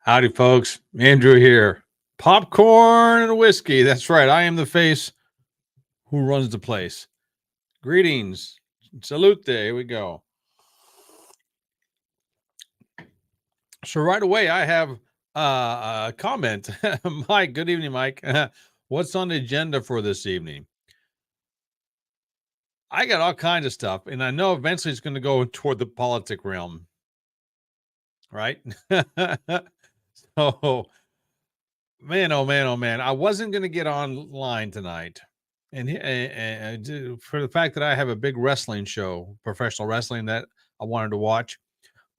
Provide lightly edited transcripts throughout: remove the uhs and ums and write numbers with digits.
Howdy, folks. Andrew here. Popcorn and whiskey. That's right. I am the face who runs the place. Greetings. Salute. Here we go. So right away, I have a comment. Mike, good evening, Mike. What's on the agenda for this evening? I got all kinds of stuff, and I know eventually it's going to go toward the politic realm, right? So, man, oh man, oh man, I wasn't going to get online tonight. And for the fact that I have a big wrestling show, professional wrestling that I wanted to watch,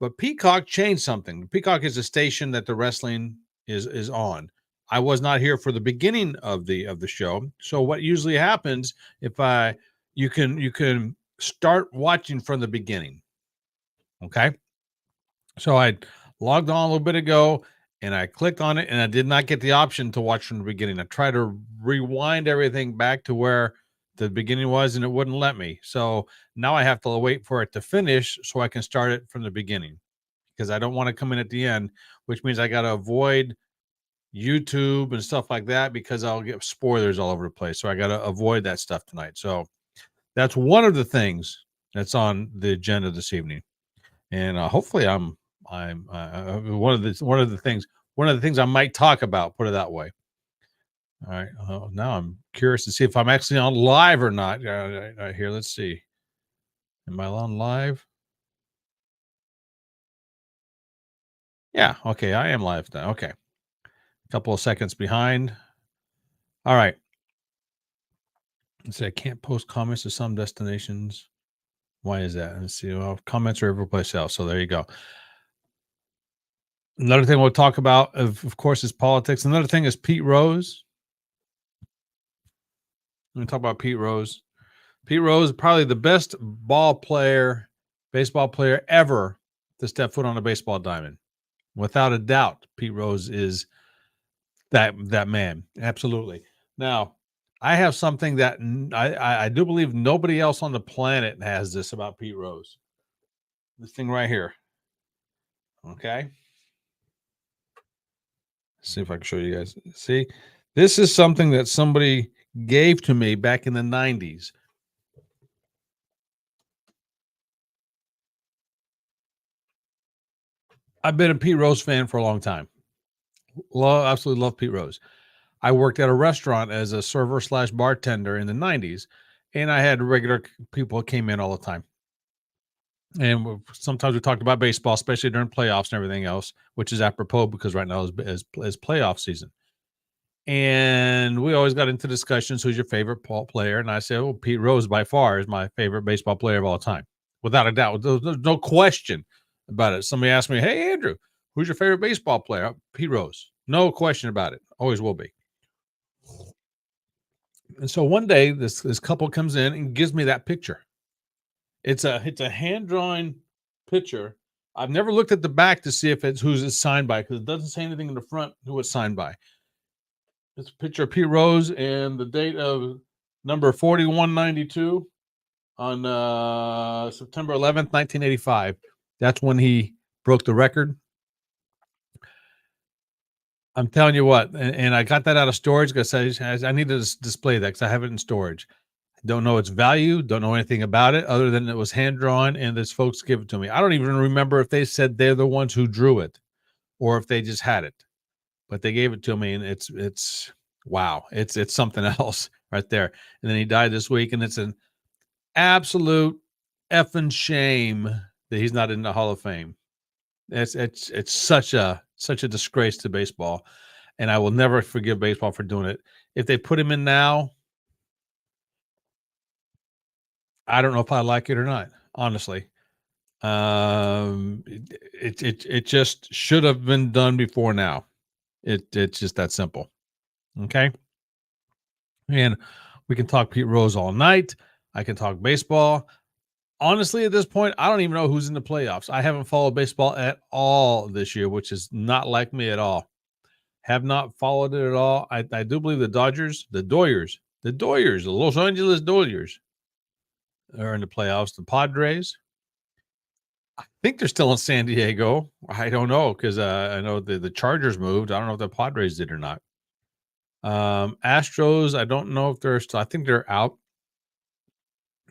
but Peacock changed something. Peacock is a station that the wrestling is on. I was not here for the beginning of the show. So what usually happens if you can start watching from the beginning. Okay. So I logged on a little bit ago and I clicked on it and I did not get the option to watch from the beginning. I tried to rewind everything back to where the beginning was and it wouldn't let me. So now I have to wait for it to finish so I can start it from the beginning because I don't want to come in at the end, which means I got to avoid YouTube and stuff like that because I'll get spoilers all over the place. So I got to avoid that stuff tonight. So that's one of the things that's on the agenda this evening. And hopefully I'm one of the things I might talk about, put it that way. All right. Now I'm curious to see if I'm actually on live or not. Right here, let's see. Am I on live? Yeah. Okay. I am live now. Okay. A couple of seconds behind. All right. Let's see. I can't post comments to some destinations. Why is that? Let's see. Well, comments are every place else. So there you go. Another thing we'll talk about, of course, is politics. Another thing is Pete Rose. Let me talk about Pete Rose. Pete Rose, probably the best baseball player ever to step foot on a baseball diamond. Without a doubt, Pete Rose is that man. Absolutely. Now, I have something that I do believe nobody else on the planet has this about Pete Rose. This thing right here. Okay. Let's see if I can show you guys. See, this is something that somebody gave to me back in the 90s. I've been a Pete Rose fan for a long time. Absolutely love Pete Rose. I worked at a restaurant as a server / bartender in the 90s, and I had regular people came in all the time. And sometimes we talked about baseball, especially during playoffs and everything else, which is apropos because right now is playoff season. And we always got into discussions. Who's your favorite player? And I said, well, Pete Rose by far is my favorite baseball player of all time, without a doubt. There's no question about it. Somebody asked me, hey, Andrew, who's your favorite baseball player? Pete Rose. No question about it. Always will be. And so one day this couple comes in and gives me that picture. It's a hand-drawn picture. I've never looked at the back to see if it's who's it's signed by because it doesn't say anything in the front who it's signed by. It's a picture of Pete Rose and the date of number 4192 on September 11th, 1985. That's when he broke the record. I'm telling you what, and I got that out of storage because I need to display that because I have it in storage. Don't know its value, don't know anything about it other than it was hand-drawn and this folks give it to me. I don't even remember if they said they're the ones who drew it or if they just had it. But they gave it to me and it's wow. It's something else right there. And then he died this week and it's an absolute effing shame that he's not in the Hall of Fame. It's such a disgrace to baseball, and I will never forgive baseball for doing it. If they put him in now, I don't know if I like it or not, honestly. It just should have been done before now. It's just that simple. Okay. And we can talk Pete Rose all night. I can talk baseball. Honestly, at this point, I don't even know who's in the playoffs. I haven't followed baseball at all this year, which is not like me at all. Have not followed it at all. I do believe the Doyers, the Los Angeles Dodgers are in the playoffs. The Padres, I think they're still in San Diego. I don't know because I know the Chargers moved. I don't know if the Padres did or not. Astros, I don't know if they're still. I think they're out.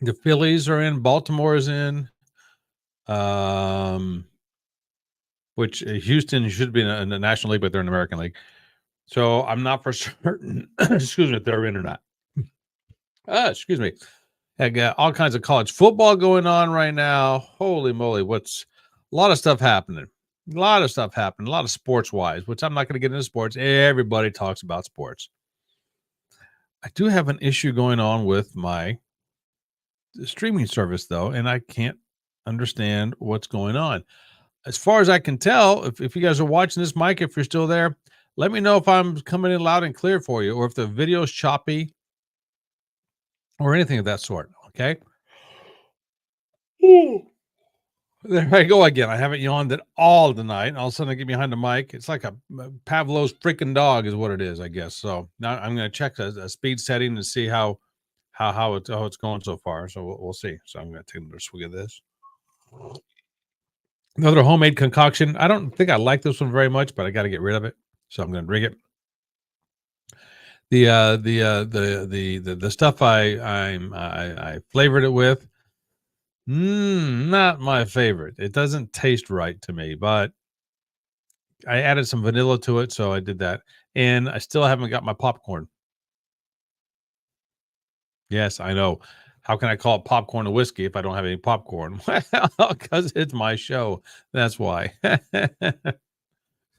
The Phillies are in. Baltimore is in. Um, which Houston should be in the National League, but they're in the American League. So I'm not for certain. Excuse me, if they're in or not. Excuse me. I got all kinds of college football going on right now. Holy moly, what's a lot of stuff happening. A lot of stuff happening, a lot of sports wise, which I'm not going to get into sports. Everybody talks about sports. I do have an issue going on with my streaming service though, and I can't understand what's going on. As far as I can tell, if you guys are watching this, Mike, if you're still there, let me know if I'm coming in loud and clear for you or if the video's choppy or anything of that sort. Okay. There I go again. I haven't yawned at all tonight. All of a sudden, I get behind the mic. It's like a Pavlov's freaking dog, is what it is, I guess. So now I'm going to check a speed setting to see how it's going so far. So we'll see. So I'm going to take another swig of this. Another homemade concoction. I don't think I like this one very much, but I got to get rid of it. So I'm going to drink it. The stuff I flavored it with. Not my favorite. It doesn't taste right to me, but I added some vanilla to it, so I did that, and I still haven't got my popcorn. Yes, I know. How can I call it popcorn and whiskey if I don't have any popcorn? Well, because it's my show. That's why.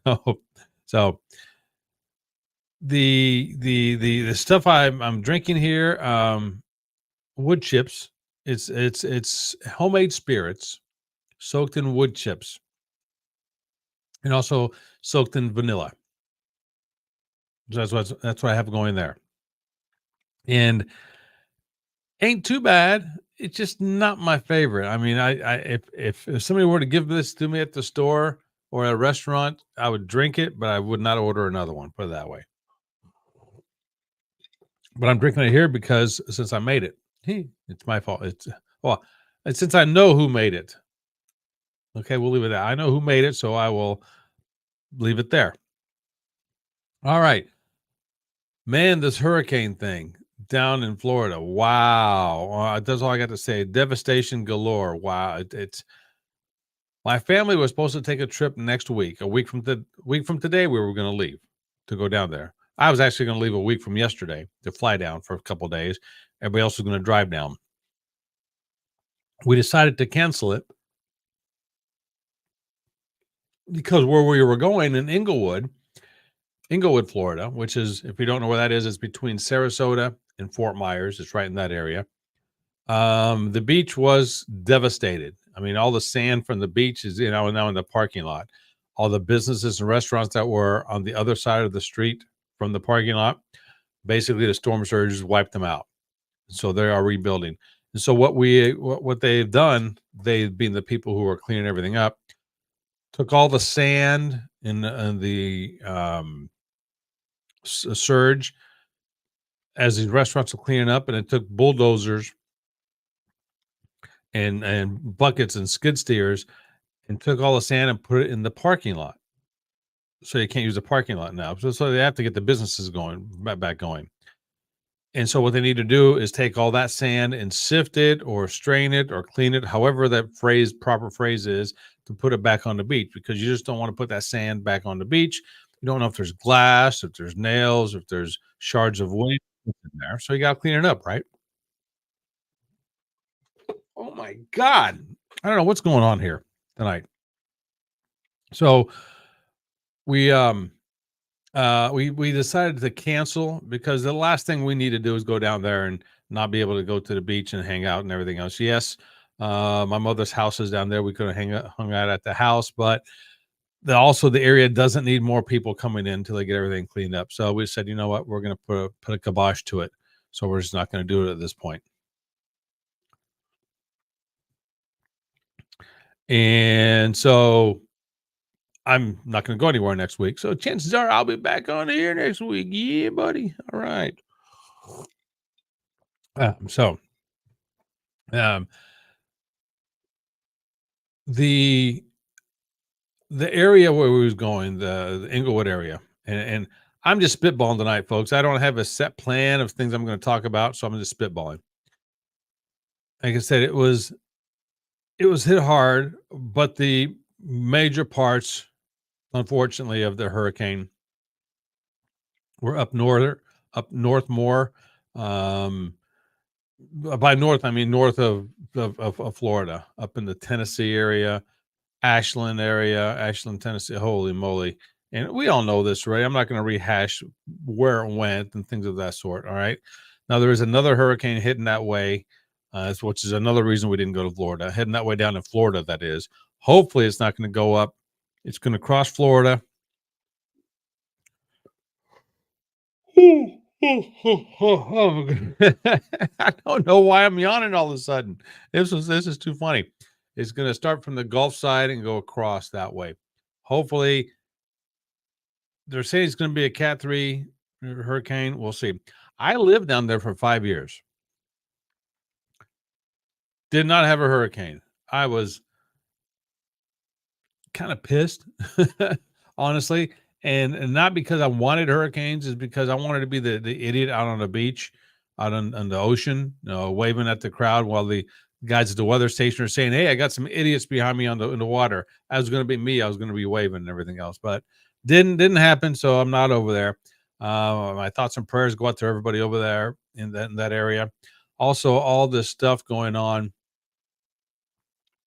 So, so the stuff I'm drinking here, wood chips. It's homemade spirits soaked in wood chips and also soaked in vanilla. So that's what I have going there. And ain't too bad. It's just not my favorite. I mean, I if somebody were to give this to me at the store or at a restaurant, I would drink it, but I would not order another one. Put it that way. But I'm drinking it here because since I made it, it's my fault. It's well, and since I know who made it. Okay, we'll leave it there. I know who made it, so I will leave it there. All right, man. This hurricane thing down in Florida. Wow, that's all I got to say. Devastation galore. Wow, it's my family was supposed to take a trip next week. A week from today, we were going to leave to go down there. I was actually going to leave a week from yesterday to fly down for a couple of days. Everybody else was going to drive down. We decided to cancel it because where we were going in Inglewood, Florida, which is, if you don't know where that is, it's between Sarasota and Fort Myers. It's right in that area. The beach was devastated. I mean, all the sand from the beach is, now in the parking lot. All the businesses and restaurants that were on the other side of the street from the parking lot, basically the storm surges wiped them out. So they are rebuilding. And so what they've done, they being the people who are cleaning everything up, took all the sand in the surge as these restaurants are cleaning up, and it took bulldozers and buckets and skid steers and took all the sand and put it in the parking lot. So you can't use the parking lot now. So they have to get the businesses going back going. And so what they need to do is take all that sand and sift it or strain it or clean it, however that proper phrase is, to put it back on the beach, because you just don't want to put that sand back on the beach. You don't know if there's glass, if there's nails, if there's shards of wood in there. So you got to clean it up, right? Oh my God. I don't know what's going on here tonight. So we we decided to cancel because the last thing we need to do is go down there and not be able to go to the beach and hang out and everything else. Yes, my mother's house is down there. We could have hung out at the house, but also the area doesn't need more people coming in until they get everything cleaned up. So we said, you know what, we're going to put a kibosh to it. So we're just not going to do it at this point. And so I'm not going to go anywhere next week. So chances are I'll be back on here next week. Yeah, buddy. All right. So um, the the area where we was going, the Inglewood area, and I'm just spitballing tonight, folks. I don't have a set plan of things I'm going to talk about, so I'm just spitballing. Like I said, it was hit hard, but the major parts, unfortunately, of the hurricane were up north more. Um, by north, I mean north of Florida, up in the Tennessee area, Ashland, Tennessee. Holy moly! And we all know this, right? I'm not going to rehash where it went and things of that sort. All right. Now there is another hurricane hitting that way, which is another reason we didn't go to Florida. Heading that way down in Florida, that is. Hopefully, it's not going to go up. It's going to cross Florida. Oh, I don't know why I'm yawning all of a sudden. This is too funny. It's going to start from the Gulf side and go across that way. Hopefully, they're saying it's going to be a Cat 3 hurricane. We'll see. I lived down there for 5 years. Did not have a hurricane. I was kind of pissed, honestly, and not because I wanted hurricanes, is because I wanted to be the idiot out on the beach, out on the ocean, waving at the crowd while the guys at the weather station are saying, "Hey, I got some idiots behind me in the water." I was going to be me. I was going to be waving and everything else, but didn't happen. So I'm not over there. My thoughts and prayers go out to everybody over there in that area. Also, all this stuff going on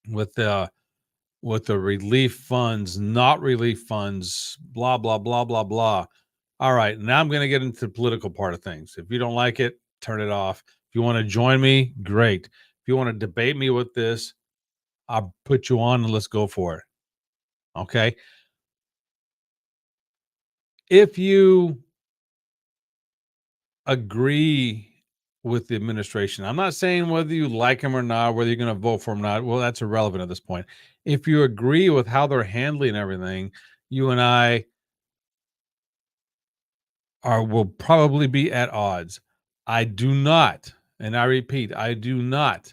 with the relief funds, not relief funds, blah, blah, blah, blah, blah. All right, now I'm going to get into the political part of things. If you don't like it, turn it off. If you want to join me, great. If you want to debate me with this, I'll put you on and let's go for it. Okay. If you agree with the administration, I'm not saying whether you like them or not, whether you're going to vote for them or not. Well, that's irrelevant at this point. If you agree with how they're handling everything, you and I will probably be at odds. I do not, and I repeat, I do not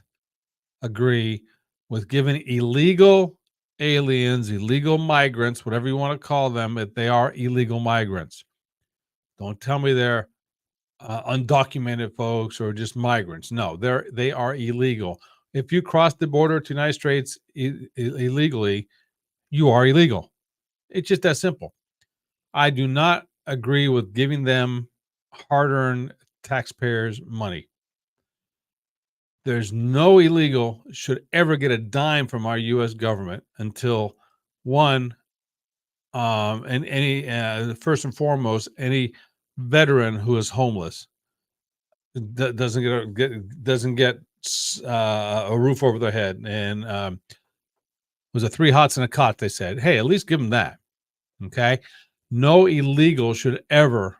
agree with giving illegal aliens, illegal migrants, whatever you want to call them, if they are illegal migrants. Don't tell me they're undocumented folks or just migrants. No, they are illegal. If you cross the border to the United States illegally, you are illegal. It's just that simple. I do not agree with giving them hard-earned taxpayers' money. There's no illegal should ever get a dime from our U.S. government until one, and any first and foremost, any veteran who is homeless doesn't get a roof over their head, and was it 3 hots and a cot? They said, hey, at least give them that. Okay, no illegal should ever.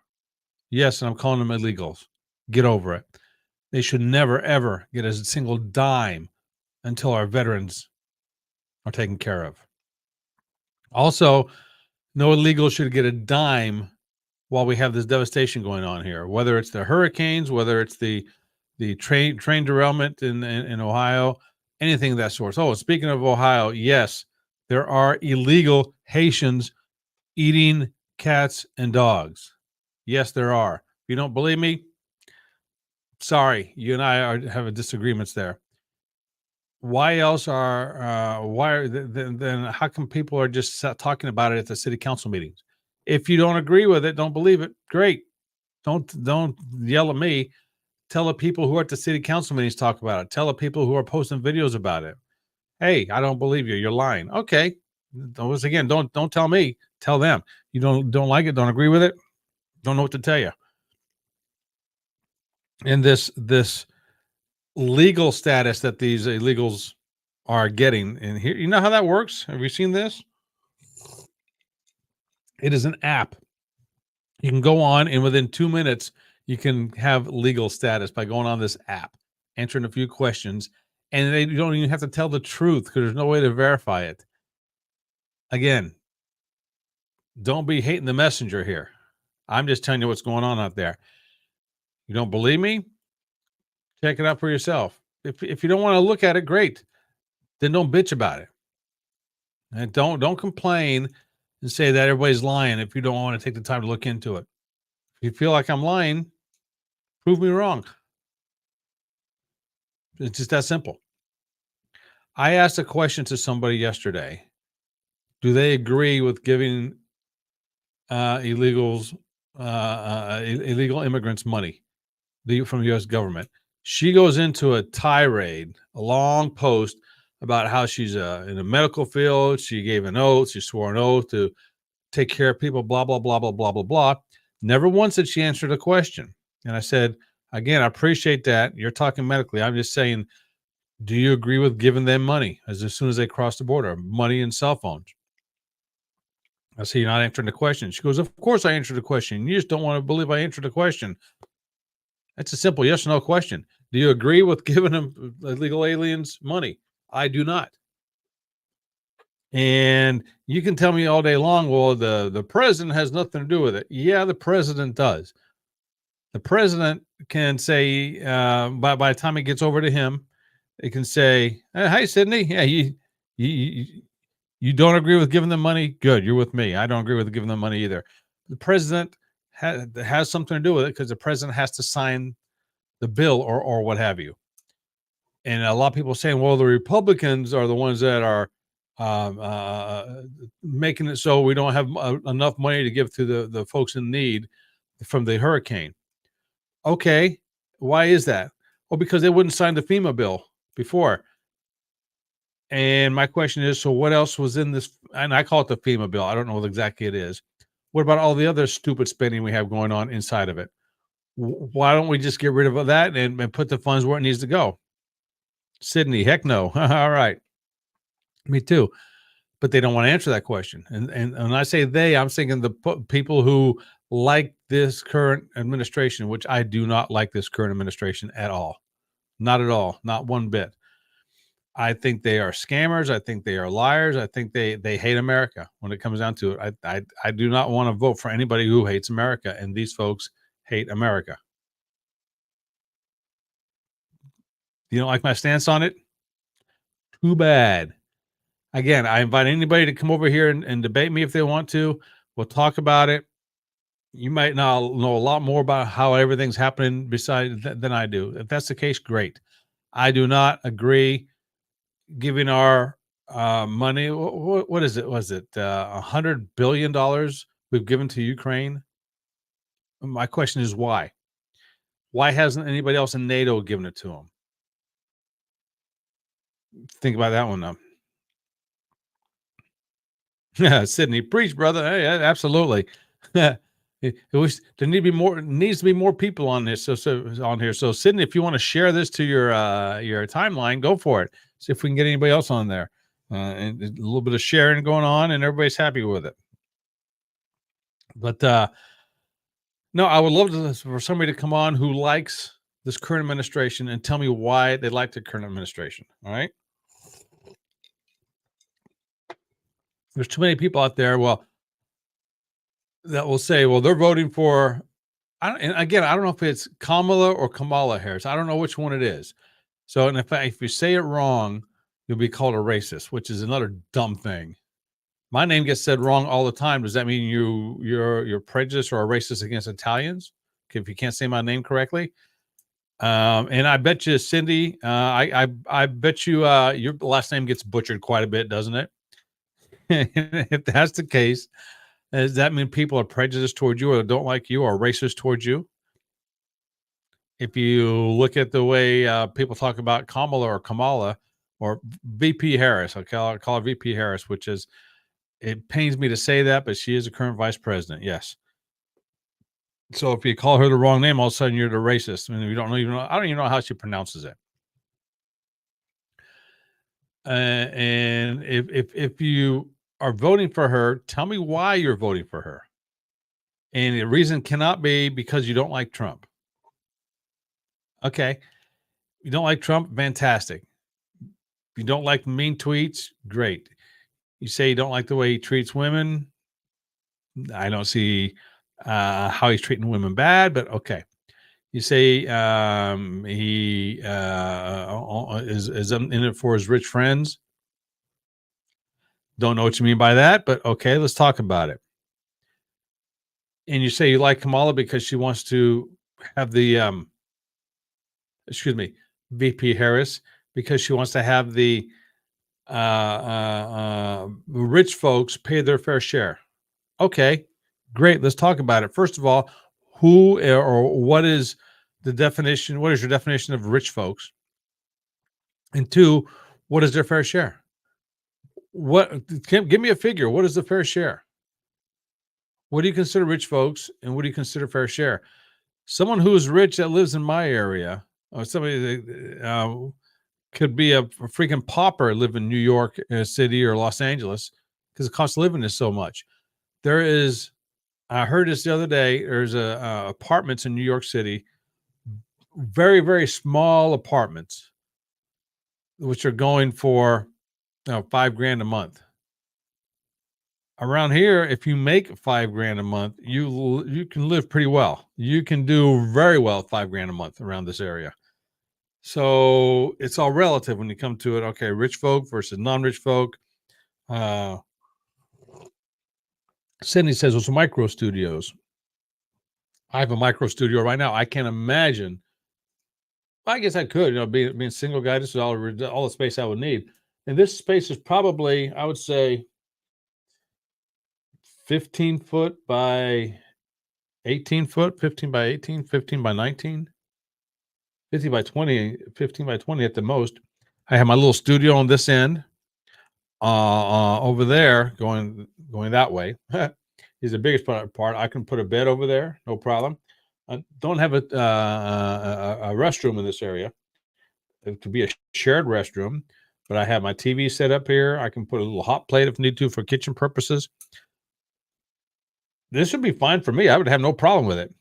Yes, and I'm calling them illegals. Get over it. They should never, ever get a single dime until our veterans are taken care of. Also, no illegal should get a dime while we have this devastation going on here, whether it's the hurricanes, whether it's the train derailment in Ohio, anything of that sort. Oh, speaking of Ohio, yes, there are illegal Haitians eating cats and dogs. Yes, there are. If you don't believe me, sorry, you and I have a disagreements there. Why else why are then how come people are just talking about it at the city council meetings? If you don't agree with it, don't believe it. Great. Don't yell at me. Tell the people who are at the city council meetings talk about it. Tell the people who are posting videos about it. Hey, I don't believe you. You're lying. Okay. Once again, don't tell me. Tell them. You don't like it. Don't agree with it. Don't know what to tell you. And this legal status that these illegals are getting, and here, you know how that works? Have you seen this? It is an app. You can go on, and within 2 minutes, you can have legal status by going on this app, answering a few questions, and you don't even have to tell the truth because there's no way to verify it. Again, don't be hating the messenger here. I'm just telling you what's going on out there. You don't believe me? Check it out for yourself. If you don't want to look at it, great. Then don't bitch about it. And don't complain and say that everybody's lying if you don't want to take the time to look into it. If you feel like I'm lying, prove me wrong. It's just that simple. I asked a question to somebody yesterday. Do they agree with giving illegals, illegal immigrants money from the U.S. government? She goes into a tirade, a long post about how she's in the medical field. She gave an oath. She swore an oath to take care of people, blah, blah, blah, blah, blah, blah, blah. Never once did she answer the question. And I said, again, I appreciate that. You're talking medically. I'm just saying, do you agree with giving them money as soon as they cross the border, money and cell phones? I say, you're not answering the question. She goes, of course I answered the question. You just don't want to believe I answered the question. That's a simple yes or no question. Do you agree with giving them illegal aliens money? I do not. And you can tell me all day long, well, the president has nothing to do with it. Yeah, the president does. The president can say, by the time it gets over to him, it can say, "Hi, Sydney. Yeah, you you don't agree with giving them money? Good, you're with me. I don't agree with giving them money either." The president has something to do with it because the president has to sign the bill or what have you. And a lot of people are saying, well, the Republicans are the ones that are making it so we don't have enough money to give to the folks in need from the hurricane. Okay, why is that? Well, because they wouldn't sign the FEMA bill before. And my question is, so what else was in this? And I call it the FEMA bill. I don't know what exactly it is. What about all the other stupid spending we have going on inside of it? Why don't we just get rid of that and put the funds where it needs to go? Sydney, heck no. All right. Me too. But they don't want to answer that question. And when I say they, I'm thinking the people who like this current administration, which I do not like this current administration at all. Not at all. Not one bit. I think they are scammers. I think they are liars. I think they hate America when it comes down to it. I do not want to vote for anybody who hates America, and these folks hate America. You don't like my stance on it? Too bad. Again, I invite anybody to come over here and debate me if they want to. We'll talk about it. You might now know a lot more about how everything's happening than I do. If that's the case, great. I do not agree giving our money. What is it? Was it $100 billion we've given to Ukraine? My question is why? Why hasn't anybody else in NATO given it to them? Think about that one now. Yeah, Sydney, preach, brother. Hey, absolutely. It there needs to be more people on this. So on here. So Sydney, if you want to share this to your timeline, go for it. See if we can get anybody else on there. And a little bit of sharing going on, and everybody's happy with it. But no, I would love for somebody to come on who likes this current administration and tell me why they like the current administration. All right. There's too many people out there. Well, that will say, well, they're voting for. And again, I don't know if it's Kamala or Kamala Harris. I don't know which one it is. So, and if you say it wrong, you'll be called a racist, which is another dumb thing. My name gets said wrong all the time. Does that mean you're prejudiced or a racist against Italians if you can't say my name correctly? And I bet you, Cindy, I bet you your last name gets butchered quite a bit, doesn't it? If that's the case, does that mean people are prejudiced towards you or don't like you or racist towards you? If you look at the way people talk about Kamala or VP Harris, I'll call her VP Harris, which is, it pains me to say that, but she is the current vice president. Yes. So if you call her the wrong name, all of a sudden you're the racist. I mean, you don't even know. I don't even know how she pronounces it. And if you are voting for her, tell me why you're voting for her. And the reason cannot be because you don't like Trump. Okay. You don't like Trump? Fantastic. If you don't like mean tweets, great. You say you don't like the way he treats women. I don't see how he's treating women bad, but okay. You say he is in it for his rich friends. Don't know what you mean by that, but okay, let's talk about it. And you say you like Kamala because she wants to have the excuse me, VP Harris, because she wants to have the rich folks pay their fair share. Okay, great. Let's talk about it. First of all, who or what is the definition? What is your definition of rich folks? And two, what is their fair share? Give me a figure? What is the fair share? What do you consider rich folks, and what do you consider fair share? Someone who is rich that lives in my area, or somebody that could be a freaking pauper live in New York City or Los Angeles because the cost of living is so much. There is, I heard this the other day. There's apartments in New York City, very very small apartments, which are going for $5,000 a month. Around here, if you make $5,000 a month, you can live pretty well. You can do very well $5,000 a month around this area. So it's all relative when you come to it. Okay, rich folk versus non-rich folk. Uh, Sydney says it's micro studios. I have a micro studio right now. I can't imagine. I guess I could, being a single guy. This is all the space I would need, and this space is probably, I would say, 15 foot by 18 foot, 15 by 18, 15 by 19, 50 by 20, 15 by 20 at the most. I have my little studio on this end. Over there, going that way, is the biggest part. I can put a bed over there, no problem. I don't have a restroom in this area. It could be a shared restroom, but I have my TV set up here. I can put a little hot plate if need to for kitchen purposes. This would be fine for me. I would have no problem with it.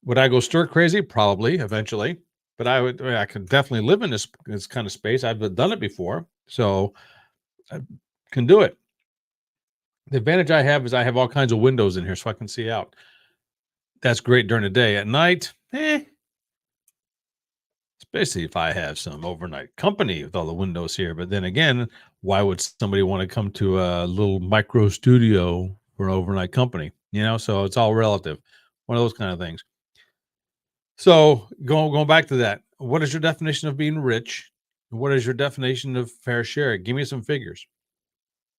Would I go stir crazy? Probably eventually, but I could definitely live in this kind of space. I've done it before, so I can do it. The advantage I have is I have all kinds of windows in here so I can see out. That's great during the day. At night, especially if I have some overnight company with all the windows here. But then again, why would somebody want to come to a little micro studio for overnight company? So it's all relative. One of those kind of things. So going back to that, what is your definition of being rich? What is your definition of fair share? Give me some figures.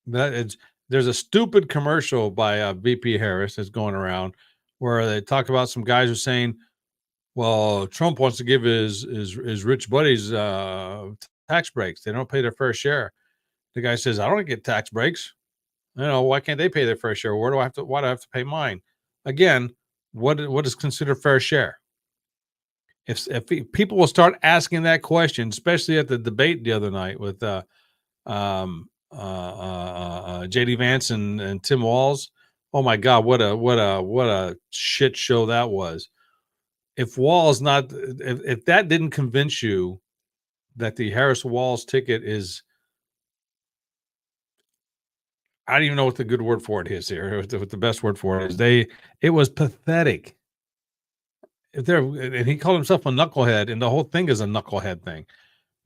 There's a stupid commercial by VP Harris that's going around where they talk about some guys who are saying, well, Trump wants to give his rich buddies tax breaks. They don't pay their fair share. The guy says, I don't get tax breaks. Why can't they pay their fair share? Why do I have to pay mine? Again, what is considered fair share? If people will start asking that question, especially at the debate the other night with JD Vance and Tim Walz. Oh my God, what a shit show that was. If if that didn't convince you that the Harris Walz ticket is, I don't even know what the good word for it is here, what the best word for it is. It was pathetic. And he called himself a knucklehead, and the whole thing is a knucklehead thing.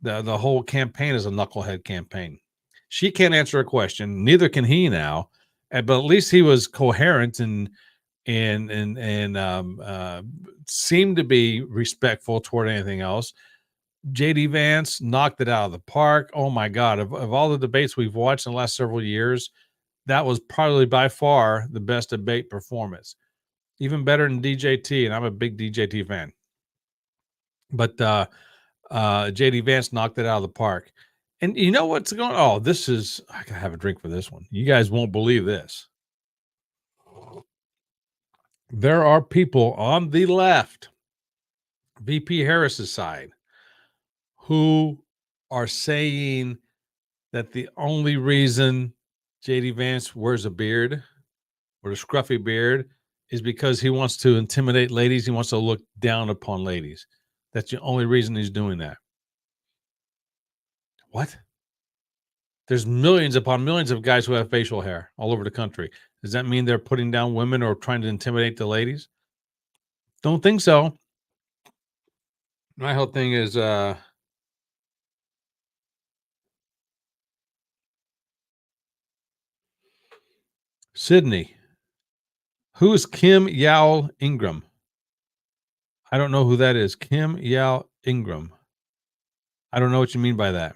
The whole campaign is a knucklehead campaign. She can't answer a question, neither can he now. But at least he was coherent and seemed to be respectful toward anything else. JD Vance knocked it out of the park. Oh my God. Of all the debates we've watched in the last several years, that was probably by far the best debate performance. Even better than DJT, and I'm a big DJT fan. But JD Vance knocked it out of the park. And you know what's going on? Oh, I gotta have a drink for this one. You guys won't believe this. There are people on the left, VP Harris's side, who are saying that the only reason JD Vance wears a beard or a scruffy beard is because he wants to intimidate ladies. He wants to look down upon ladies. That's the only reason he's doing that. What? There's millions upon millions of guys who have facial hair all over the country. Does that mean they're putting down women or trying to intimidate the ladies? Don't think so. My whole thing is Sydney. Who's Kim Yao Ingram? I don't know who that is. Kim Yao Ingram. I don't know what you mean by that.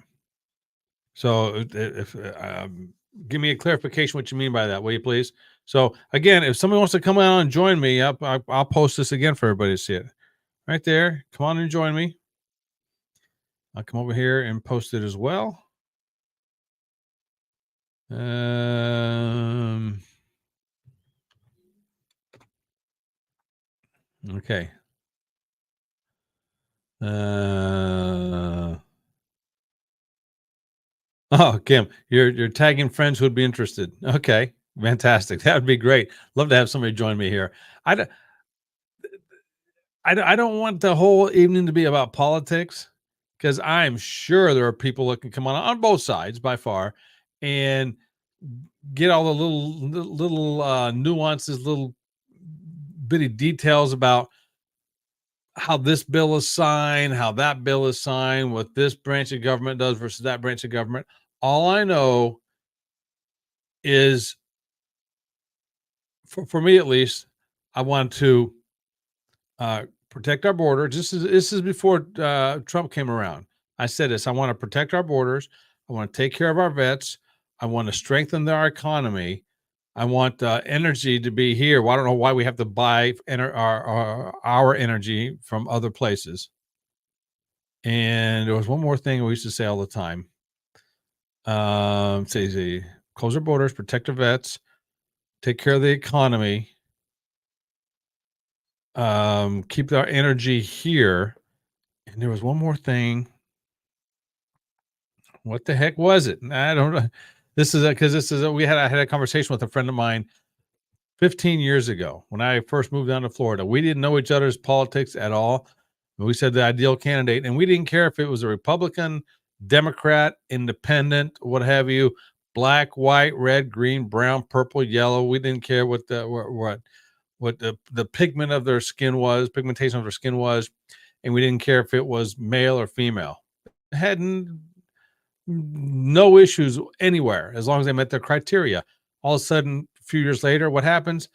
So if give me a clarification what you mean by that, will you please? So again, if somebody wants to come out and join me, I'll post this again for everybody to see it. Right there. Come on and join me. I'll come over here and post it as well. Okay. Oh, Kim, you're tagging friends who would be interested. Okay, fantastic. That would be great. Love to have somebody join me here. I don't, I don't want the whole evening to be about politics because I'm sure there are people that can come on both sides by far and get all the little nuances, little bitty details about how this bill is signed, how that bill is signed, what this branch of government does versus that branch of government. All I know is, for me at least, I want to protect our border. This is before Trump came around. I said this. I want to protect our borders. I want to take care of our vets. I want to strengthen our economy. I want energy to be here. Well, I don't know why we have to buy our energy from other places. And there was one more thing we used to say all the time. Say, close our borders, protect our vets, take care of the economy, keep our energy here. And there was one more thing. What the heck was it? I don't know. I had a conversation with a friend of mine 15 years ago when I first moved down to Florida. We didn't know each other's politics at all. We said the ideal candidate, and we didn't care if it was a Republican, Democrat, independent, what have you, black, white, red, green, brown, purple, yellow. We didn't care what the pigment of their skin was, pigmentation of their skin was, and we didn't care if it was male or female. It had no issues anywhere as long as they met their criteria. All of a sudden, a few years later, what happens?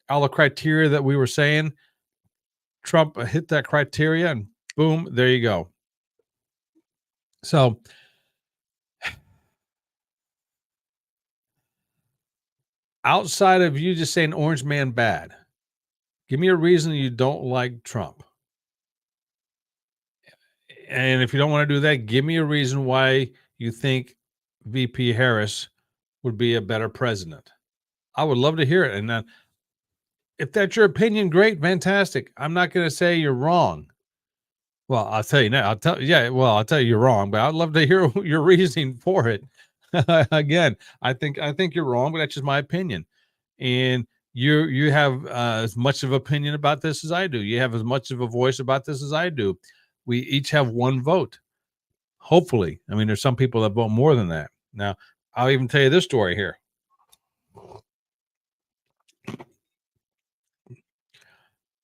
All the criteria that we were saying, Trump hit that criteria, and boom, there you go. So outside of you just saying orange man bad, give me a reason you don't like Trump. And if you don't want to do that, give me a reason why you think VP Harris would be a better president. I would love to hear it. And if that's your opinion, great, fantastic. I'm not going to say you're wrong. Well, I'll tell you now. I'll tell you you're wrong, but I'd love to hear your reasoning for it. Again, I think you're wrong, but that's just my opinion. And you have as much of opinion about this as I do. You have as much of a voice about this as I do. We each have one vote. Hopefully. I mean, there's some people that vote more than that. Now, I'll even tell you this story here.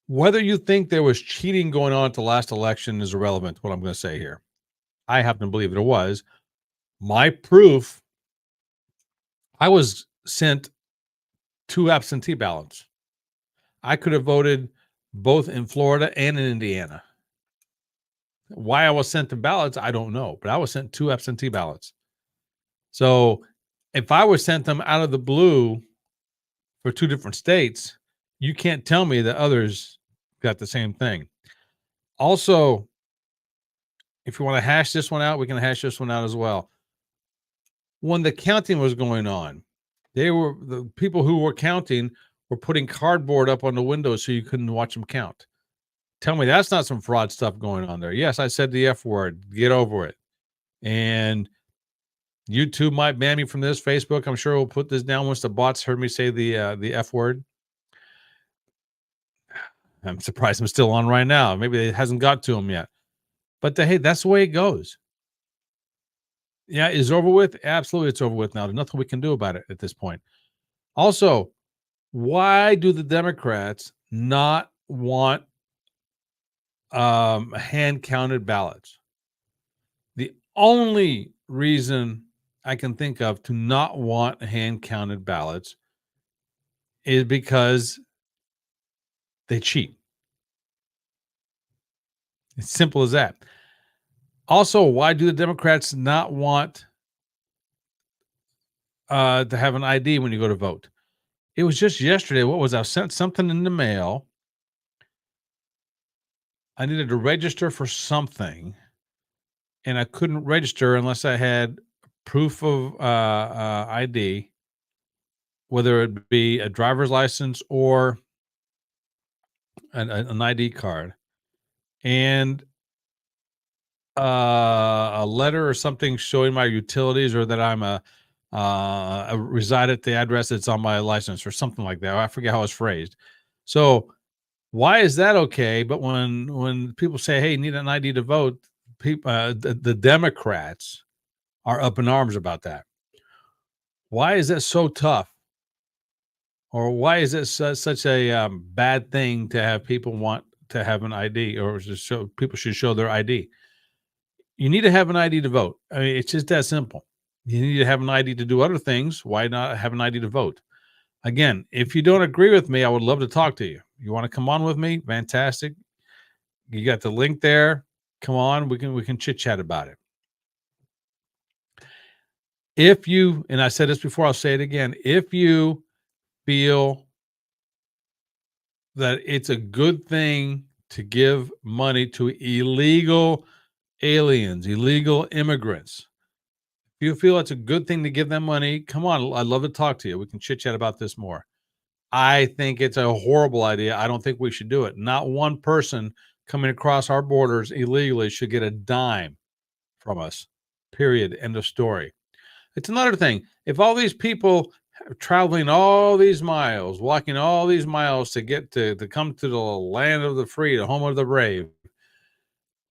Whether you think there was cheating going on at the last election is irrelevant, what I'm going to say here. I happen to believe there was. My proof, I was sent 2 absentee ballots. I could have voted both in Florida and in Indiana. Why I was sent the ballots, I don't know, but I was sent 2 absentee ballots. So if I was sent them out of the blue for 2 different states, you can't tell me that others got the same thing. Also, if you want to hash this one out, we can hash this one out as well. When the counting was going on, the people who were counting were putting cardboard up on the windows so you couldn't watch them count. Tell me that's not some fraud stuff going on there. Yes, I said the F word. Get over it. And YouTube might ban me from this. Facebook, I'm sure, will put this down once the bots heard me say the F word. I'm surprised I'm still on right now. Maybe it hasn't got to them yet. But hey, that's the way it goes. Yeah, is over with? Absolutely, it's over with now. There's nothing we can do about it at this point. Also, why do the Democrats not want hand counted ballots? The only reason I can think of to not want hand counted ballots is because they cheat. It's simple as that. Also, why do the Democrats not want to have an ID when you go to vote? It was just yesterday. What was I sent something in the mail? I needed to register for something, and I couldn't register unless I had proof of ID, whether it be a driver's license or an ID card, and a letter or something showing my utilities or that I'm a reside at the address that's on my license or something like that. I forget how it's phrased. So why is that okay? But when people say, "Hey, you need an ID to vote," people, the Democrats are up in arms about that. Why is that so tough? Or why is it such a bad thing to have people want to have an ID or to show people should show their ID? You need to have an ID to vote. I mean, it's just that simple. You need to have an ID to do other things. Why not have an ID to vote? Again, if you don't agree with me, I would love to talk to you. You want to come on with me? Fantastic. You got the link there. Come on, we can chit chat about it. If you, and I said this before, I'll say it again. If you feel that it's a good thing to give money to illegal aliens, illegal immigrants, if you feel it's a good thing to give them money, come on. I'd love to talk to you. We can chit chat about this more. I think it's a horrible idea. I don't think we should do it. Not one person coming across our borders illegally should get a dime from us. Period. End of story. It's another thing. If all these people traveling all these miles, walking all these miles to get to come to the land of the free, the home of the brave,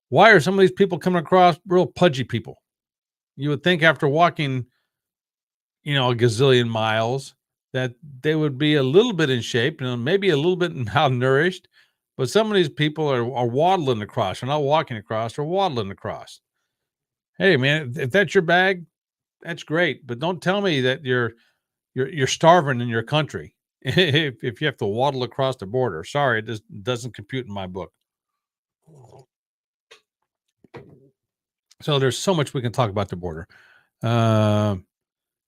why are some of these people coming across real pudgy people? You would think after walking, a gazillion miles that they would be a little bit in shape, maybe a little bit malnourished. But some of these people are waddling across. They're not walking across, they're waddling across. Hey, man, if that's your bag, that's great. But don't tell me that you're starving in your country if you have to waddle across the border. Sorry, it just doesn't compute in my book. So there's so much we can talk about the border. Um,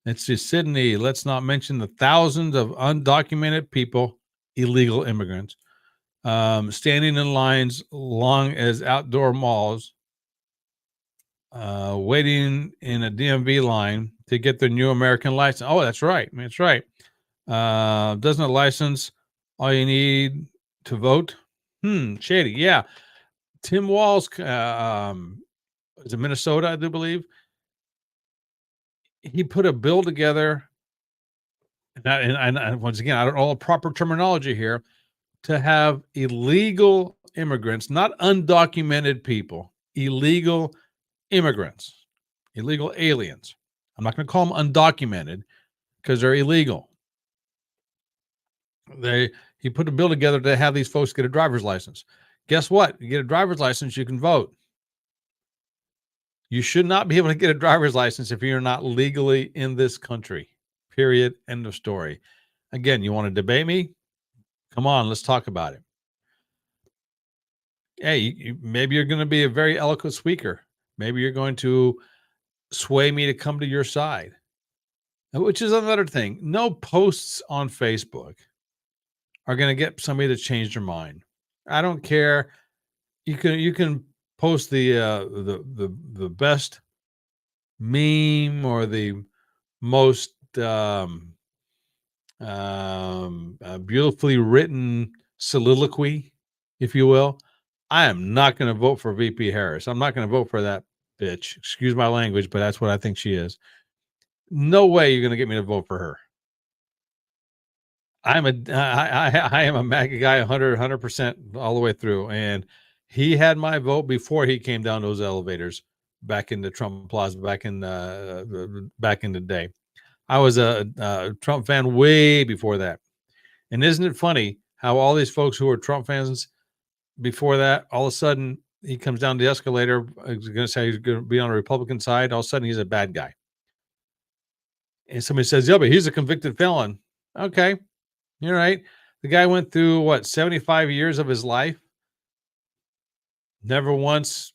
let's see, Sydney. Let's not mention the thousands of undocumented people, illegal immigrants, standing in lines long as outdoor malls, waiting in a DMV line to get their new American license. Oh, that's right. That's right. Doesn't a license all you need to vote? Shady. Yeah. Tim Walz, is it Minnesota, I do believe. He put a bill together, and once again, I don't know the proper terminology here, to have illegal immigrants, not undocumented people, illegal immigrants, illegal aliens. I'm not going to call them undocumented because they're illegal. He put a bill together to have these folks get a driver's license. Guess what? You get a driver's license, you can vote. You should not be able to get a driver's license if you're not legally in this country. Period. End of story. Again, you want to debate me? Come on, let's talk about it. Hey, maybe you're going to be a very eloquent speaker. Maybe you're going to sway me to come to your side, which is another thing. No posts on Facebook are going to get somebody to change their mind. I don't care. You can post the best meme or the most beautifully written soliloquy, if you will. I am not going to vote for VP Harris. I'm not going to vote for that bitch. Excuse my language, but that's what I think she is. No way you're going to get me to vote for her. I am a MAGA guy 100% all the way through. And he had my vote before he came down those elevators back in the Trump Plaza, back in the day. I was a Trump fan way before that. And isn't it funny how all these folks who were Trump fans before that, all of a sudden he comes down the escalator, he's going to say he's going to be on the Republican side. All of a sudden he's a bad guy. And somebody says, yeah, but he's a convicted felon. Okay. You're right. The guy went through what, 75 years of his life, never once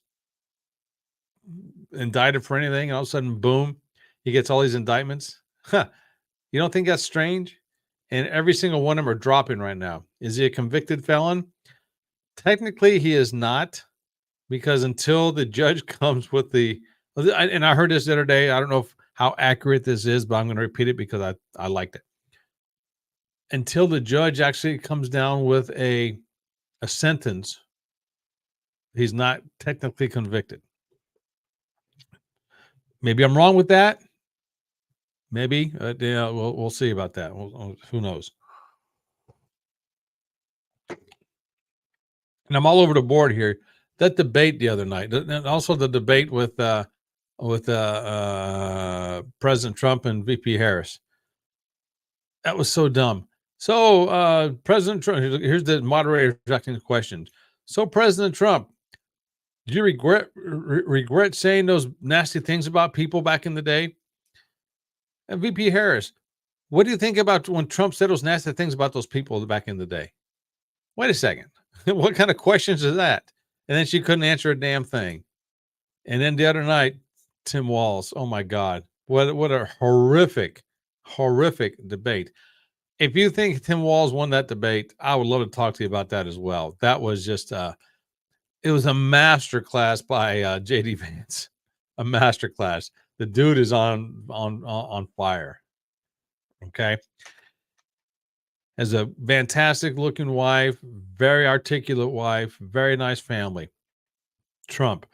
indicted for anything, and all of a sudden, boom, he gets all these indictments. Huh. You don't think that's strange? And every single one of them are dropping right now. Is he a convicted felon? Technically, he is not, because until the judge comes with and I heard this the other day. I don't know how accurate this is, but I'm going to repeat it because I liked it. Until the judge actually comes down with a sentence, he's not technically convicted. Maybe I'm wrong with that. Maybe. Yeah, we'll see about that. Who knows? And I'm all over the board here. That debate the other night, and also the debate with President Trump and VP Harris. That was so dumb. So President Trump, here's the moderator asking the questions. So President Trump, do you regret saying those nasty things about people back in the day? And VP Harris, what do you think about when Trump said those nasty things about those people back in the day? Wait a second. What kind of questions is that? And then she couldn't answer a damn thing. And then the other night, Tim Walz. Oh my God. What a horrific debate. If you think Tim Walz won that debate, I would love to talk to you about that as well. That was just it was a master class by JD Vance. A master class. The dude is on fire. Okay. Has a fantastic looking wife, very articulate wife, very nice family. Trump,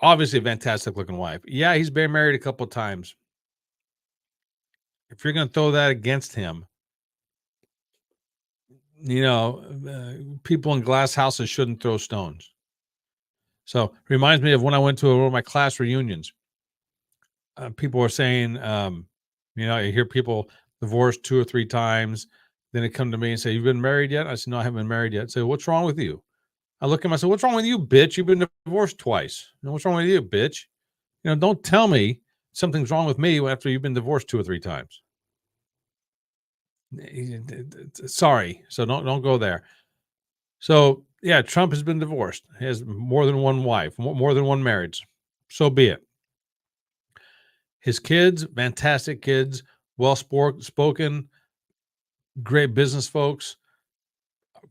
obviously a fantastic looking wife. Yeah, he's been married a couple of times. If you're going to throw that against him, people in glass houses shouldn't throw stones. So reminds me of when I went to one of my class reunions. People were saying, you hear people divorced 2 or 3 times. Then they come to me and say, "You've been married yet?" I said, "No, I haven't been married yet." I say, "What's wrong with you?" I look at myself, "What's wrong with you, bitch? You've been divorced twice. What's wrong with you, bitch? Don't tell me something's wrong with me after you've been divorced 2 or 3 times." Sorry. So don't go there. So yeah, Trump has been divorced. He has more than one wife, more than one marriage. So be it. His kids, fantastic kids, well spoken, great business folks,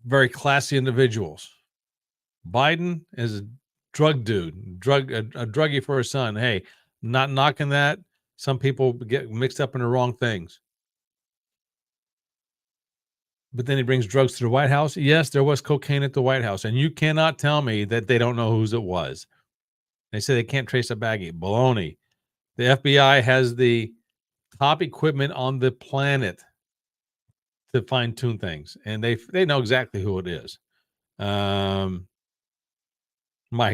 very classy individuals. Biden is a drug dude, a druggie for his son. Hey, not knocking that. Some people get mixed up in the wrong things. But then he brings drugs to the White House. Yes, there was cocaine at the White House, and you cannot tell me that they don't know whose it was. They say they can't trace a baggie. Baloney. The FBI has the top equipment on the planet to fine tune things, and they know exactly who it is. Mike,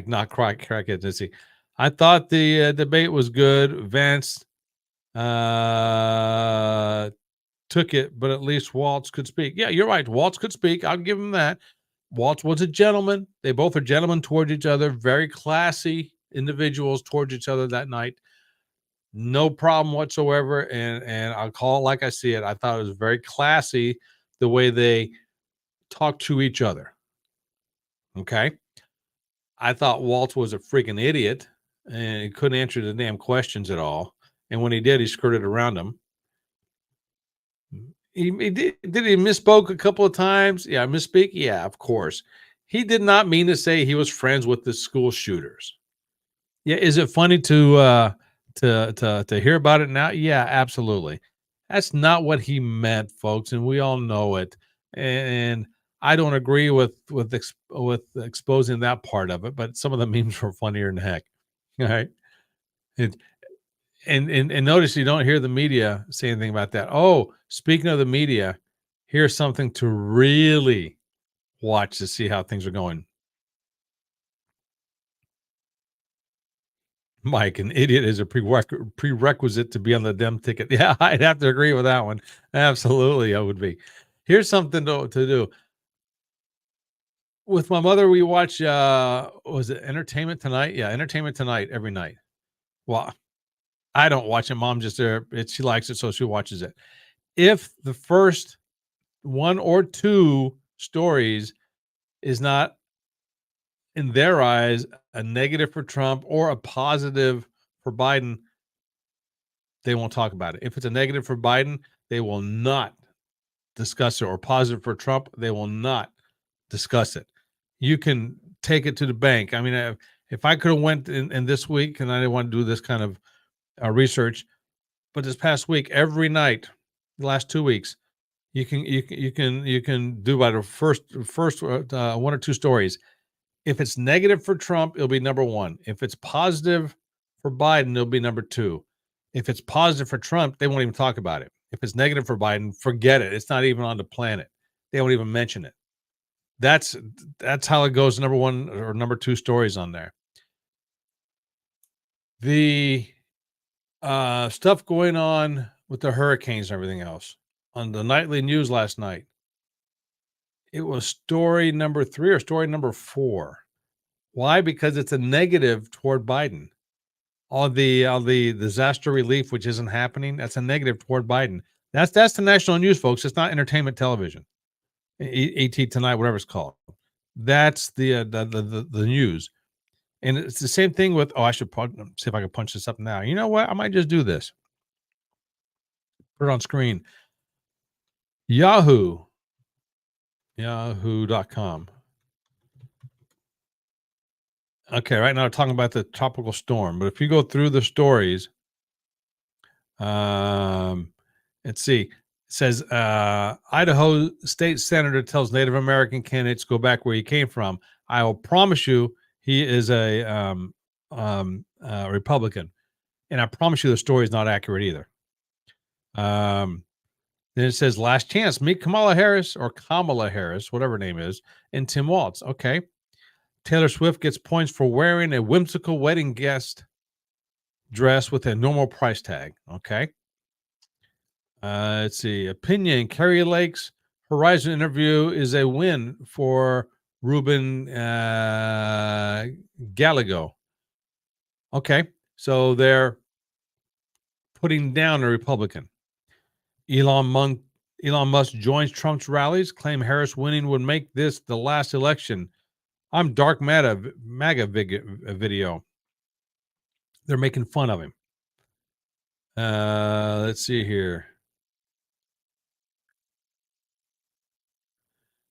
not crackheads. Let's see. I thought the debate was good. Vance took it, but at least Waltz could speak. Yeah, you're right. Waltz could speak. I'll give him that. Waltz was a gentleman. They both are gentlemen towards each other, very classy individuals towards each other that night. No problem whatsoever. And I'll call it like I see it. I thought it was very classy the way they talked to each other. Okay. I thought Waltz was a freaking idiot and he couldn't answer the damn questions at all. And when he did, he skirted around them. He misspoke a couple of times? Yeah, misspeak? Yeah, of course. He did not mean to say he was friends with the school shooters. Yeah, is it funny to hear about it now? Yeah, absolutely. That's not what he meant, folks, and we all know it. And I don't agree with exposing that part of it, but some of the memes were funnier than heck. All right. And notice you don't hear the media say anything about that. Oh, speaking of the media, here's something to really watch to see how things are going. Mike, an idiot is a prerequisite to be on the Dem ticket. Yeah, I'd have to agree with that one. Absolutely, I would be. Here's something to do. With my mother, we watch, was it Entertainment Tonight? Yeah, Entertainment Tonight every night. Well, I don't watch it. Mom just there. She likes it, so she watches it. if the first one or two stories is not, in their eyes, a negative for Trump or a positive for Biden, they won't talk about it. If it's a negative for Biden, they will not discuss it, or positive for Trump, they will not discuss it. You can take it to the bank. I mean, if I could have went in this week, and I didn't want to do this kind of research, but this past week, every night, the last 2 weeks, you can do by the first one or two stories. If it's negative for Trump, it'll be number one. If it's positive for Biden, it'll be number two. If it's positive for Trump, they won't even talk about it. If it's negative for Biden, forget it. It's not even on the planet. They won't even mention it. That's how it goes. Number one or number two stories on there. The stuff going on with the hurricanes and everything else on the nightly news last night. It was story number 3 or story number 4. Why? Because it's a negative toward Biden. All the disaster relief, which isn't happening, that's a negative toward Biden. That's the national news, folks. It's not entertainment television. ET Tonight, whatever it's called. That's the news. And it's the same thing with, I should see if I can punch this up now. You know what? I might just do this. Put it on screen. Yahoo.com. Okay, right now we're talking about the tropical storm, but if you go through the stories, let's see. It says Idaho state senator tells Native American candidates go back where he came from. I will promise you he is a Republican, and I promise you the story is not accurate either. Then it says last chance, meet Kamala Harris, whatever her name is, and Tim Walz. Okay. Taylor Swift gets points for wearing a whimsical wedding guest dress with a normal price tag. Okay. Let's see. Opinion, Carrie Lake's Horizon interview is a win for Ruben Gallego. Okay. So they're putting down a Republican. Elon Musk joins Trump's rallies, claim Harris winning would make this the last election. I'm Dark MAGA video. They're making fun of him. Let's see here.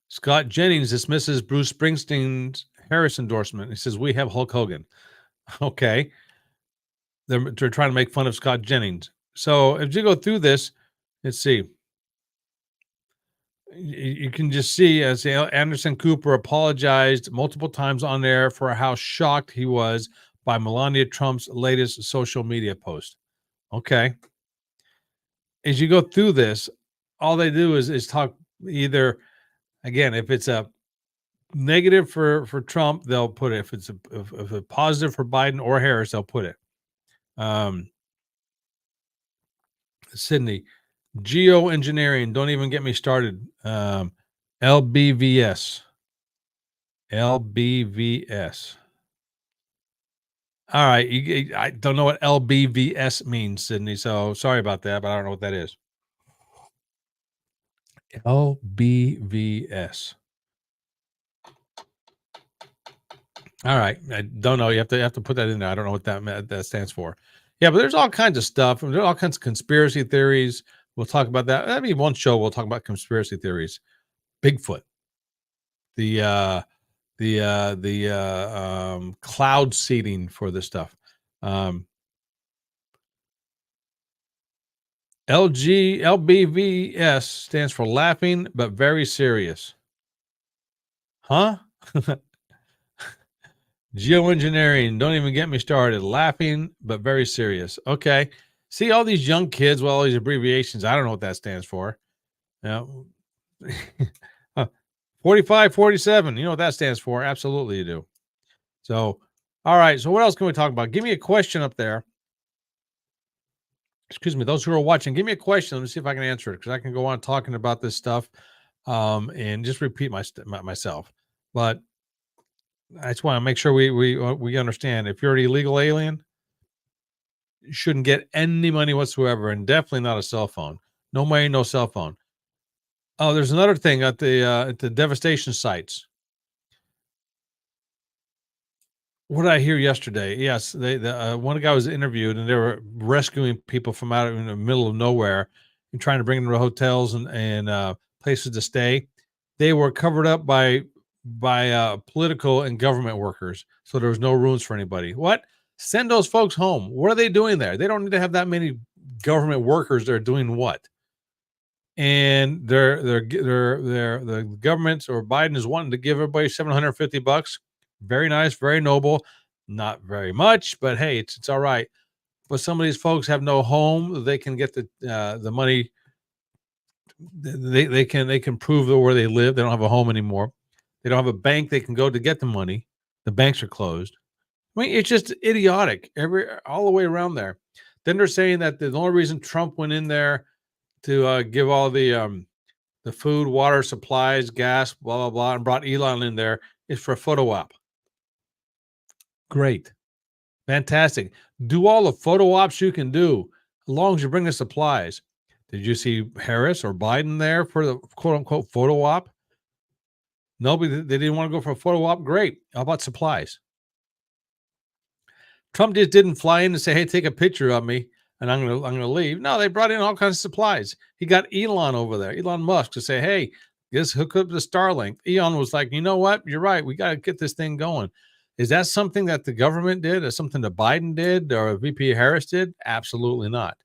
Scott Jennings dismisses Bruce Springsteen's Harris endorsement. He says, we have Hulk Hogan. Okay. They're trying to make fun of Scott Jennings. So if you go through this, let's see. You can just see as Anderson Cooper apologized multiple times on there for how shocked he was by Melania Trump's latest social media post. Okay. As you go through this, all they do is talk either, again, if it's a negative for Trump, they'll put it. If it's a positive for Biden or Harris, they'll put it. Sydney, geoengineering, don't even get me started. LBVS. All right, I don't know what LBVS means, Sydney, so sorry about that, but I don't know what that is. LBVS. All right, I don't know. You have to put that in there. I don't know what that stands for. Yeah, but there's all kinds of stuff. There's all kinds of conspiracy theories. We'll talk about that. That'll be one show. We'll talk about conspiracy theories. Bigfoot, the cloud seeding for this stuff. LBVS stands for laughing but very serious. Huh? Geoengineering, don't even get me started. Laughing but very serious. Okay. See all these young kids with all these abbreviations. I don't know what that stands for. You know, 45, 47. You know what that stands for? Absolutely you do. So, all right. So what else can we talk about? Give me a question up there. Excuse me, those who are watching, give me a question. Let me see if I can answer it, because I can go on talking about this stuff and just repeat myself. But I just want to make sure we understand. If you're an illegal alien, you shouldn't get any money whatsoever, and definitely not a cell phone. No money, no cell phone. Oh, there's another thing at the devastation sites. What did I hear yesterday? Yes, one guy was interviewed, and they were rescuing people from out in the middle of nowhere and trying to bring them to hotels and places to stay. They were covered up by political and government workers, so there was no rooms for anybody. What? Send those folks home. What are they doing there? They don't need to have that many government workers. They're doing what? And the governments or Biden is wanting to give everybody $750. Very nice, very noble. Not very much, but hey, it's all right. But some of these folks have no home. They can get the money. They can prove where they live. They don't have a home anymore. They don't have a bank they can go to get the money. The banks are closed. I mean, it's just idiotic all the way around there. Then they're saying that the only reason Trump went in there to give all the food, water, supplies, gas, blah blah blah, and brought Elon in there is for a photo op. Great, fantastic. Do all the photo ops you can do, as long as you bring the supplies. Did you see Harris or Biden there for the quote unquote photo op? Nobody. They didn't want to go for a photo op. Great. How about supplies? Trump just didn't fly in and say, "Hey, take a picture of me," and I'm gonna leave. No, they brought in all kinds of supplies. He got Elon over there, Elon Musk, to say, "Hey, just hook up the Starlink." Elon was like, "You know what? You're right. We got to get this thing going." Is that something that the government did? Is something that Biden did or VP Harris did? Absolutely not.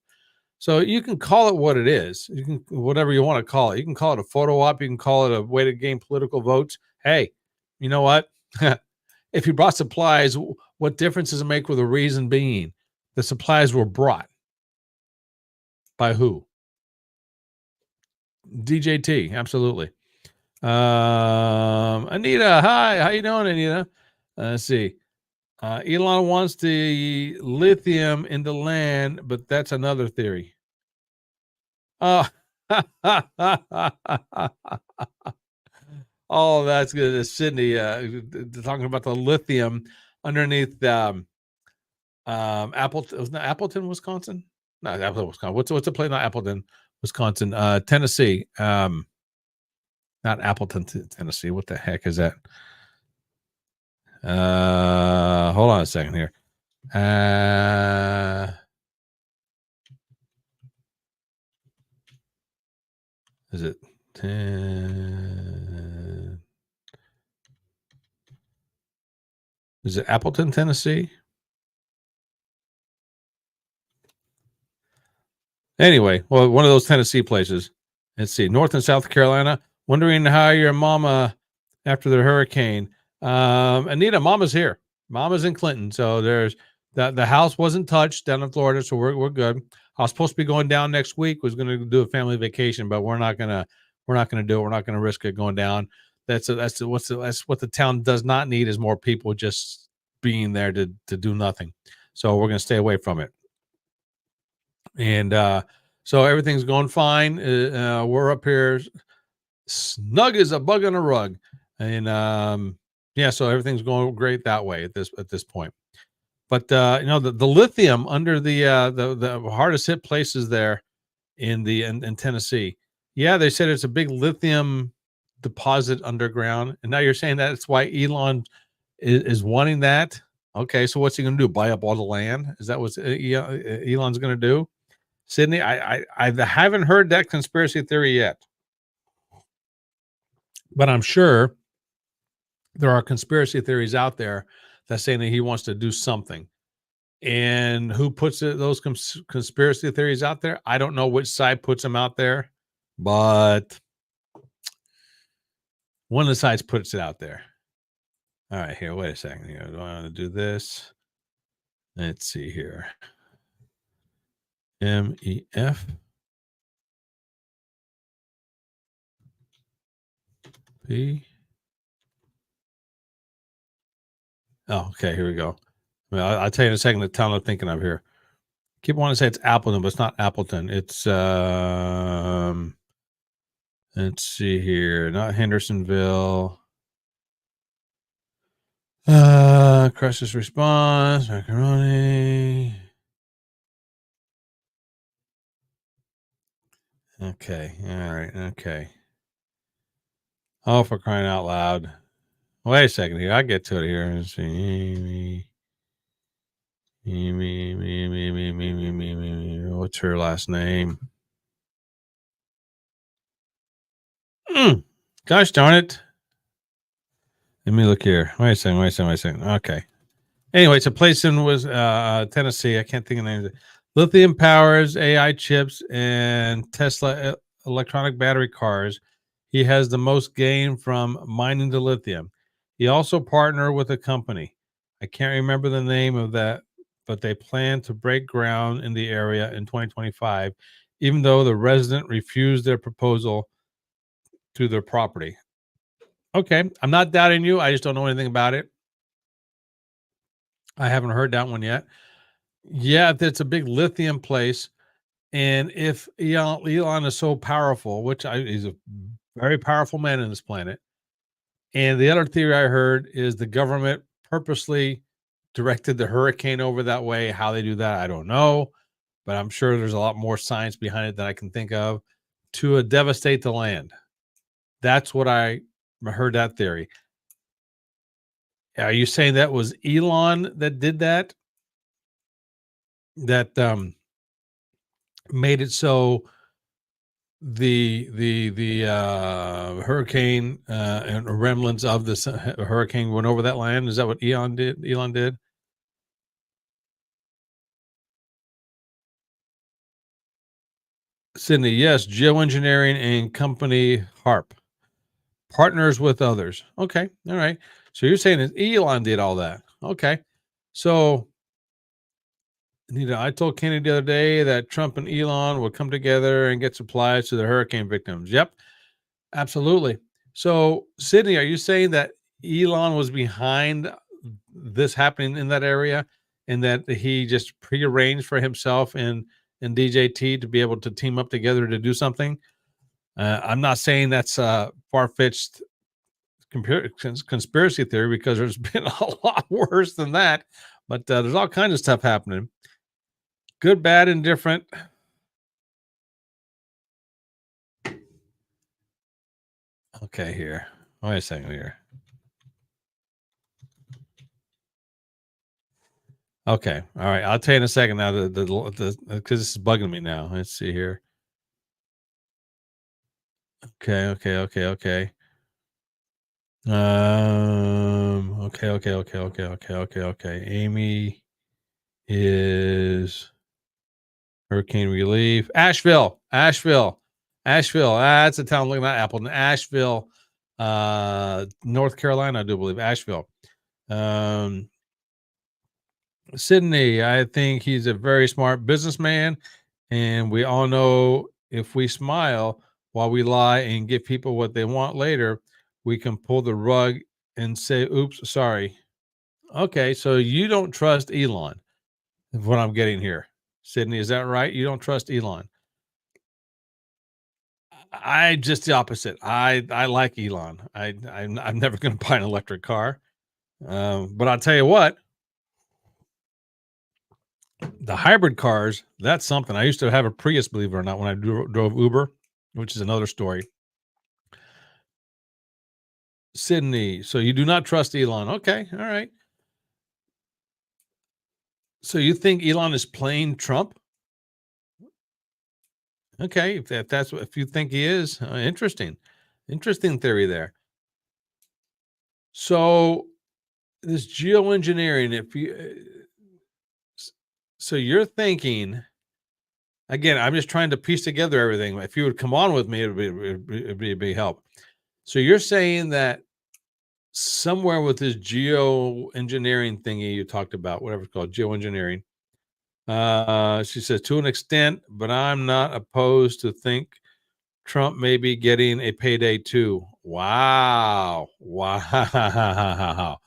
So you can call it what it is. You can whatever you want to call it. You can call it a photo op. You can call it a way to gain political votes. Hey, you know what? If you brought supplies, what difference does it make with the reason being? The supplies were brought by who? DJT, absolutely. Anita, hi, how you doing, Anita? Let's see. Elon wants the lithium in the land, but that's another theory. Oh, oh, that's good. Sydney talking about the lithium underneath Appleton, was not Appleton, Wisconsin? No, Appleton, Wisconsin. What's the place? Not Appleton, Wisconsin. Tennessee. Not Appleton, Tennessee. What the heck is that? Hold on a second here. Is it 10? Is it Appleton, Tennessee? Anyway, well, one of those Tennessee places. Let's see, North and South Carolina. Wondering how your mama after the hurricane. Anita, mama's here. Mama's in Clinton, so there's the house wasn't touched down in Florida, so we're good. I was supposed to be going down next week. Was going to do a family vacation, but we're not gonna do it. We're not gonna risk it going down. That's what the town does not need is more people just being there to do nothing. So we're gonna stay away from it. And so everything's going fine. We're up here snug as a bug on a rug, and yeah, so everything's going great that way at this point. But the lithium under the hardest hit places there in Tennessee. Yeah, they said it's a big lithium deposit underground, and now you're saying that's why Elon is wanting that. Okay, so what's he going to do? Buy up all the land? Is that what Elon's going to do? Sydney, I haven't heard that conspiracy theory yet, but I'm sure there are conspiracy theories out there that saying that he wants to do something. And who puts those conspiracy theories out there? I don't know which side puts them out there, but one of the sides puts it out there. All right, here, wait a second. Here, do I want to do this? Let's see here. MEF P. Oh, okay, here we go. Well, I'll tell you in a second the town I'm thinking of here. Keep wanting to say it's Appleton, but it's not Appleton. It's let's see here, not Hendersonville. Crisis response, macaroni. Okay. All right. Okay. Oh, for crying out loud. Wait a second here. I'll get to it here. Let's see. What's her last name? Gosh darn it. Let me look here. Wait a second. Wait a second. Wait a second. Okay. Anyway, it's a place in was Tennessee. I can't think of the name. Lithium powers, AI chips, and Tesla electronic battery cars. He has the most gain from mining the lithium. He also partnered with a company. I can't remember the name of that, but they plan to break ground in the area in 2025, even though the resident refused their proposal to their property. Okay, I'm not doubting you. I just don't know anything about it. I haven't heard that one yet. Yeah, it's a big lithium place. And if Elon is so powerful, he's a very powerful man in this planet. And the other theory I heard is the government purposely directed the hurricane over that way. How they do that, I don't know. But I'm sure there's a lot more science behind it than I can think of to devastate the land. That's what I heard that theory. Are you saying that was Elon that did that? That made it so the hurricane and remnants of this hurricane went over that land. Is that what Elon did? Sydney, yes. Geoengineering and company HARP partners with others. Okay, all right. So you're saying that Elon did all that? Okay. So I told Kenny the other day that Trump and Elon would come together and get supplies to the hurricane victims. Yep. Absolutely. So, Sydney, are you saying that Elon was behind this happening in that area and that he just prearranged for himself and DJT to be able to team up together to do something? I'm not saying that's a far-fetched conspiracy theory because there's been a lot worse than that, but there's all kinds of stuff happening. Good, bad, and different. Okay, here. Wait a second here. Okay. All right. I'll tell you in a second now. The because this is bugging me now. Let's see here. Okay. Okay. Okay. Okay. Okay. Okay. Okay. Okay. Okay. Okay. Okay. Amy is hurricane relief. Asheville. Asheville. Asheville. That's a town looking at Appleton. Asheville, North Carolina. I do believe Asheville. Um, Sydney, I think he's a very smart businessman. And we all know if we smile while we lie and give people what they want later, we can pull the rug and say, oops, sorry. Okay, so you don't trust Elon, is what I'm getting here. Sydney, is that right? You don't trust Elon. I just the opposite. I like Elon. I'm never going to buy an electric car. But I'll tell you what, the hybrid cars, that's something. I used to have a Prius, believe it or not, when I drove Uber, which is another story. Sydney, so you do not trust Elon. Okay, all right. So you think Elon is playing Trump? Okay, if you think he is, interesting theory there. So this geoengineering, if you, so you're thinking again, I'm just trying to piece together everything. If you would come on with me, it'd be a big help. So you're saying that somewhere with this geoengineering thingy you talked about, whatever it's called, geoengineering. She says to an extent, but I'm not opposed to think Trump may be getting a payday too. Wow. Wow.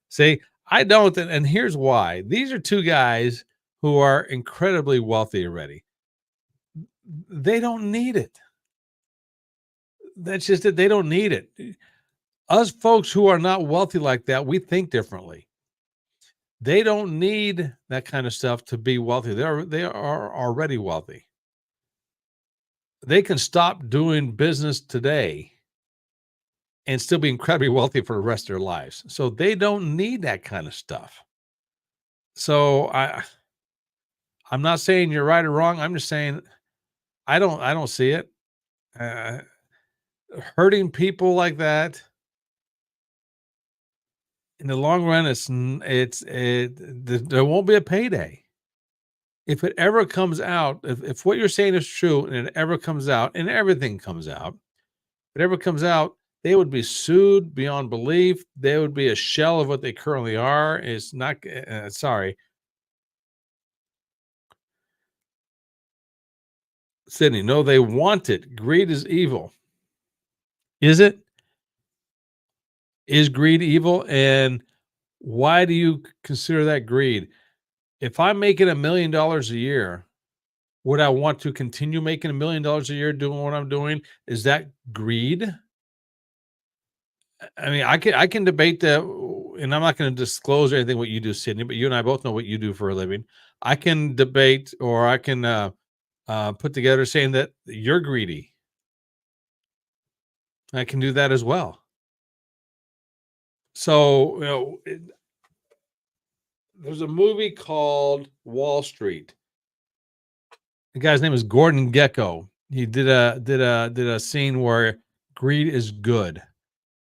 See, I don't. And here's why. These are two guys who are incredibly wealthy already. They don't need it. That's just it. They don't need it. Us folks who are not wealthy like that, we think differently. They don't need that kind of stuff to be wealthy. They are already wealthy. they can stop doing business today and still be incredibly wealthy for the rest of their lives. So they don't need that kind of stuff. So I'm not saying you're right or wrong. I'm just saying I don't see it. Uh, Hurting people like that in the long run, there won't be a payday. If it ever comes out, if what you're saying is true and it ever comes out, and everything comes out, if it ever comes out, they would be sued beyond belief. They would be a shell of what they currently are. It's not, sorry, Sydney. No, they want it. Greed is evil. Is it? Is greed evil? And why do you consider that greed? If I'm making $1 million a year, would I want to continue making $1 million a year doing what I'm doing? Is that greed? I mean, I can debate that, and I'm not going to disclose anything what you do, Sydney. But you and I both know what you do for a living. I can debate, or I can put together saying that you're greedy. I can do that as well. So there's a movie called Wall Street. The guy's name is Gordon Gekko. He did a scene where greed is good.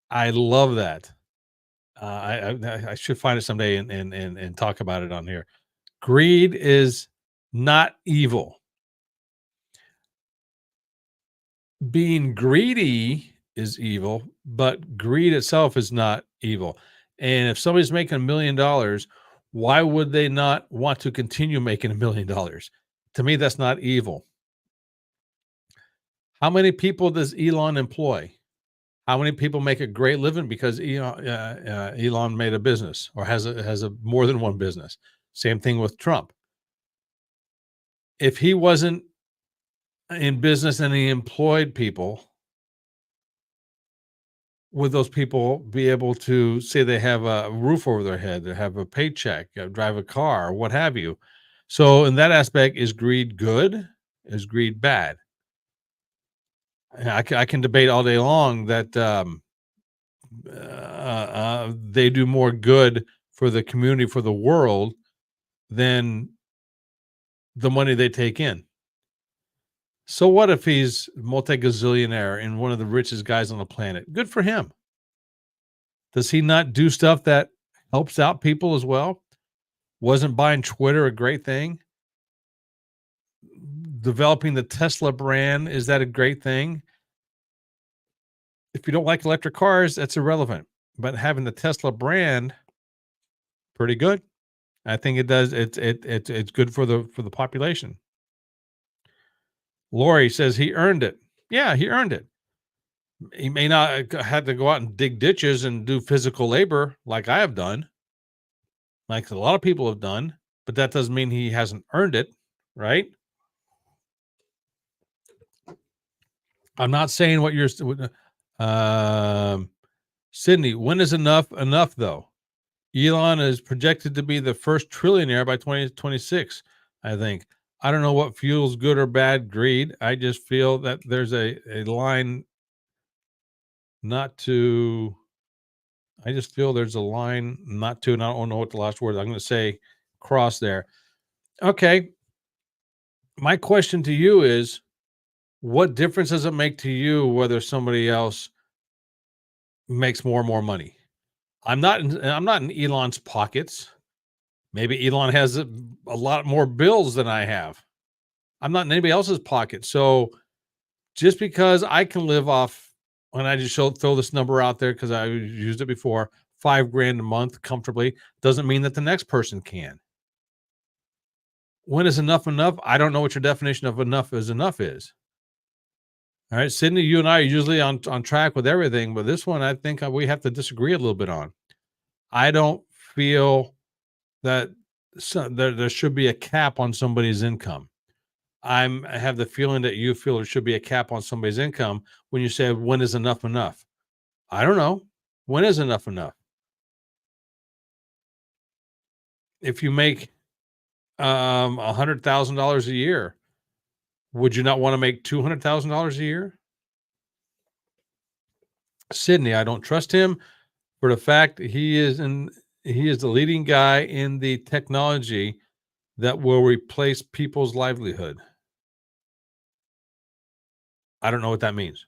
I love that. I should find it someday and talk about it on here. Greed is not evil. Being greedy is evil, but greed itself is not evil. And if somebody's making $1 million, why would they not want to continue making $1 million? To me, that's not evil. How many people does Elon employ? How many people make a great living because Elon made a business or has a more than one business? Same thing with Trump. If he wasn't in business and he employed people, would those people be able to say they have a roof over their head, they have a paycheck, drive a car, what have you? So in that aspect, is greed good? Is greed bad? I can debate all day long that they do more good for the community, for the world, than the money they take in. So what if he's multi-gazillionaire and one of the richest guys on the planet? Good for him. Does he not do stuff that helps out people as well? Wasn't buying Twitter a great thing? Developing the Tesla brand, is that a great thing? If you don't like electric cars, that's irrelevant. But having the Tesla brand, pretty good. I think it does. It's good for the population. Lori says he earned it. Yeah, he earned it. He may not have to go out and dig ditches and do physical labor like I have done, like a lot of people have done, but that doesn't mean he hasn't earned it, right? I'm not saying what you're Sydney, when is enough though? Elon is projected to be the first trillionaire by 2026, I think. I don't know what fuels good or bad greed. I just feel that there's a line not to I just feel there's a line not to, and I don't know what the last word is. I'm going to say cross there. Okay. My question to you is, what difference does it make to you whether somebody else makes more and more money? I'm not in Elon's pockets. Maybe Elon has a lot more bills than I have. I'm not in anybody else's pocket. So just because I can live off, and I just throw this number out there because I used it before, $5,000 a month comfortably, doesn't mean that the next person can. When is enough enough? I don't know what your definition of enough is. All right, Sydney, you and I are usually on track with everything, but this one I think we have to disagree a little bit on. I don't feel that there should be a cap on somebody's income. I have the feeling that you feel there should be a cap on somebody's income when you say, when is enough enough? I don't know. When is enough enough? If you make $100,000 a year, Would you not want to make $200,000 a year? Sydney, I don't trust him for the fact that he is the leading guy in the technology that will replace people's livelihood. I don't know what that means.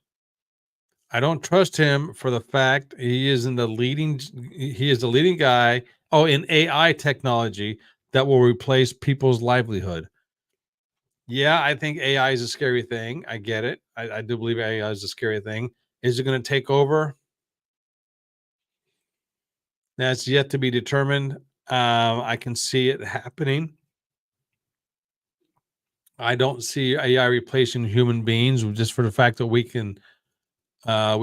I don't trust him for the fact he is the leading guy, oh, in AI technology that will replace people's livelihood. Yeah, I think AI is a scary thing. I get it. I do believe AI is a scary thing. Is it going to take over? That's yet to be determined. I can see it happening. I don't see AI replacing human beings just for the fact that we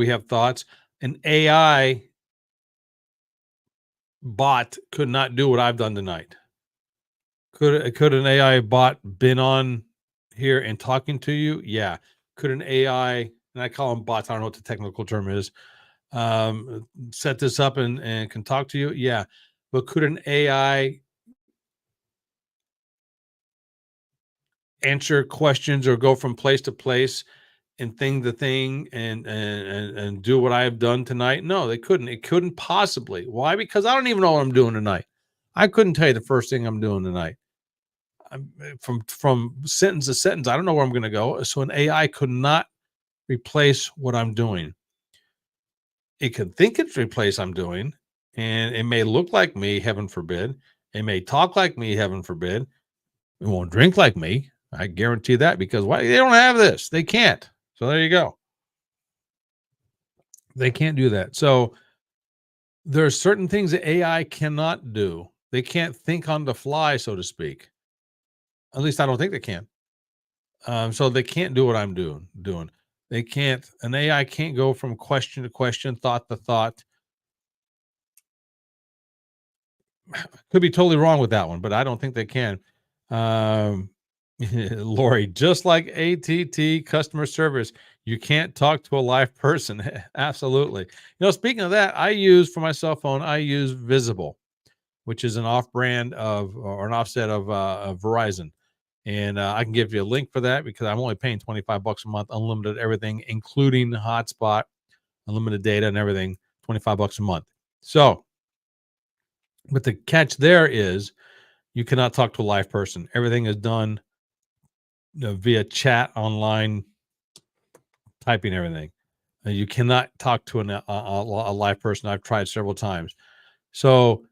have thoughts. An AI bot could not do what I've done tonight. Could an AI bot been on here and talking to you? Yeah. Could an AI, and I call them bots, I don't know what the technical term is, set this up and can talk to you? Yeah. But could an AI answer questions or go from place to place and thing to thing and do what I've done tonight? No, they couldn't. It couldn't possibly. Why? Because I don't even know what I'm doing tonight. I couldn't tell you the first thing I'm doing tonight. From sentence to sentence, I don't know where I'm going to go. So an AI could not replace what I'm doing. It can think it's replace I'm doing, and it may look like me, heaven forbid. It may talk like me, heaven forbid. It won't drink like me. I guarantee that because why they don't have this. They can't. So there you go. They can't do that. So there are certain things that AI cannot do. They can't think on the fly, so to speak. At least I don't think they can. So they can't do what I'm doing. They can't. An AI can't go from question to question, thought to thought. Could be totally wrong with that one, but I don't think they can. Um, Lori, just like ATT customer service, you can't talk to a live person. Absolutely. Speaking of that, I use for my cell phone, I use Visible, which is an off brand of or an offset of Verizon. And I can give you a link for that because I'm only paying $25 a month, unlimited everything, including hotspot, unlimited data and everything, $25 a month. So, but the catch there is you cannot talk to a live person. Everything is done via chat online, typing everything. You cannot talk to a live person. I've tried several times. So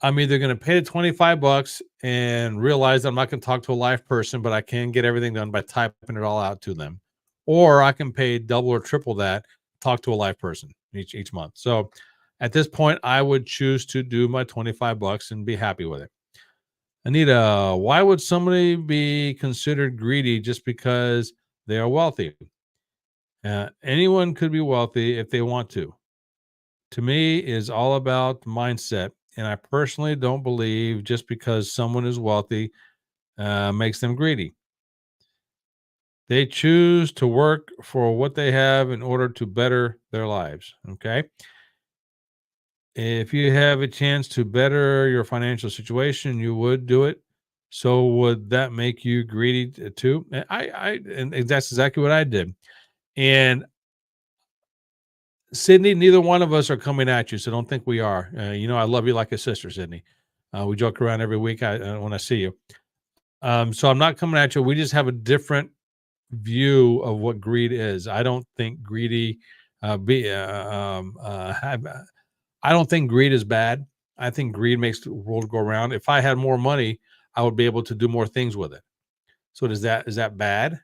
I'm either going to pay the $25 and realize that I'm not going to talk to a live person, but I can get everything done by typing it all out to them, or I can pay double or triple that, talk to a live person each month. So at this point, I would choose to do my $25 and be happy with it. Anita, why would somebody be considered greedy just because they are wealthy? Anyone could be wealthy if they want to. To me, is all about mindset. And I personally don't believe just because someone is wealthy makes them greedy. They choose to work for what they have in order to better their lives. Okay. If you have a chance to better your financial situation, you would do it. So would that make you greedy too? And that's exactly what I did. And Sydney, neither one of us are coming at you, so don't think we are. I love you like a sister, Sydney. We joke around every week when I see you. So I'm not coming at you. We just have a different view of what greed is. I don't think greedy. Be have, I don't think greed is bad. I think greed makes the world go around. If I had more money, I would be able to do more things with it. So is that bad?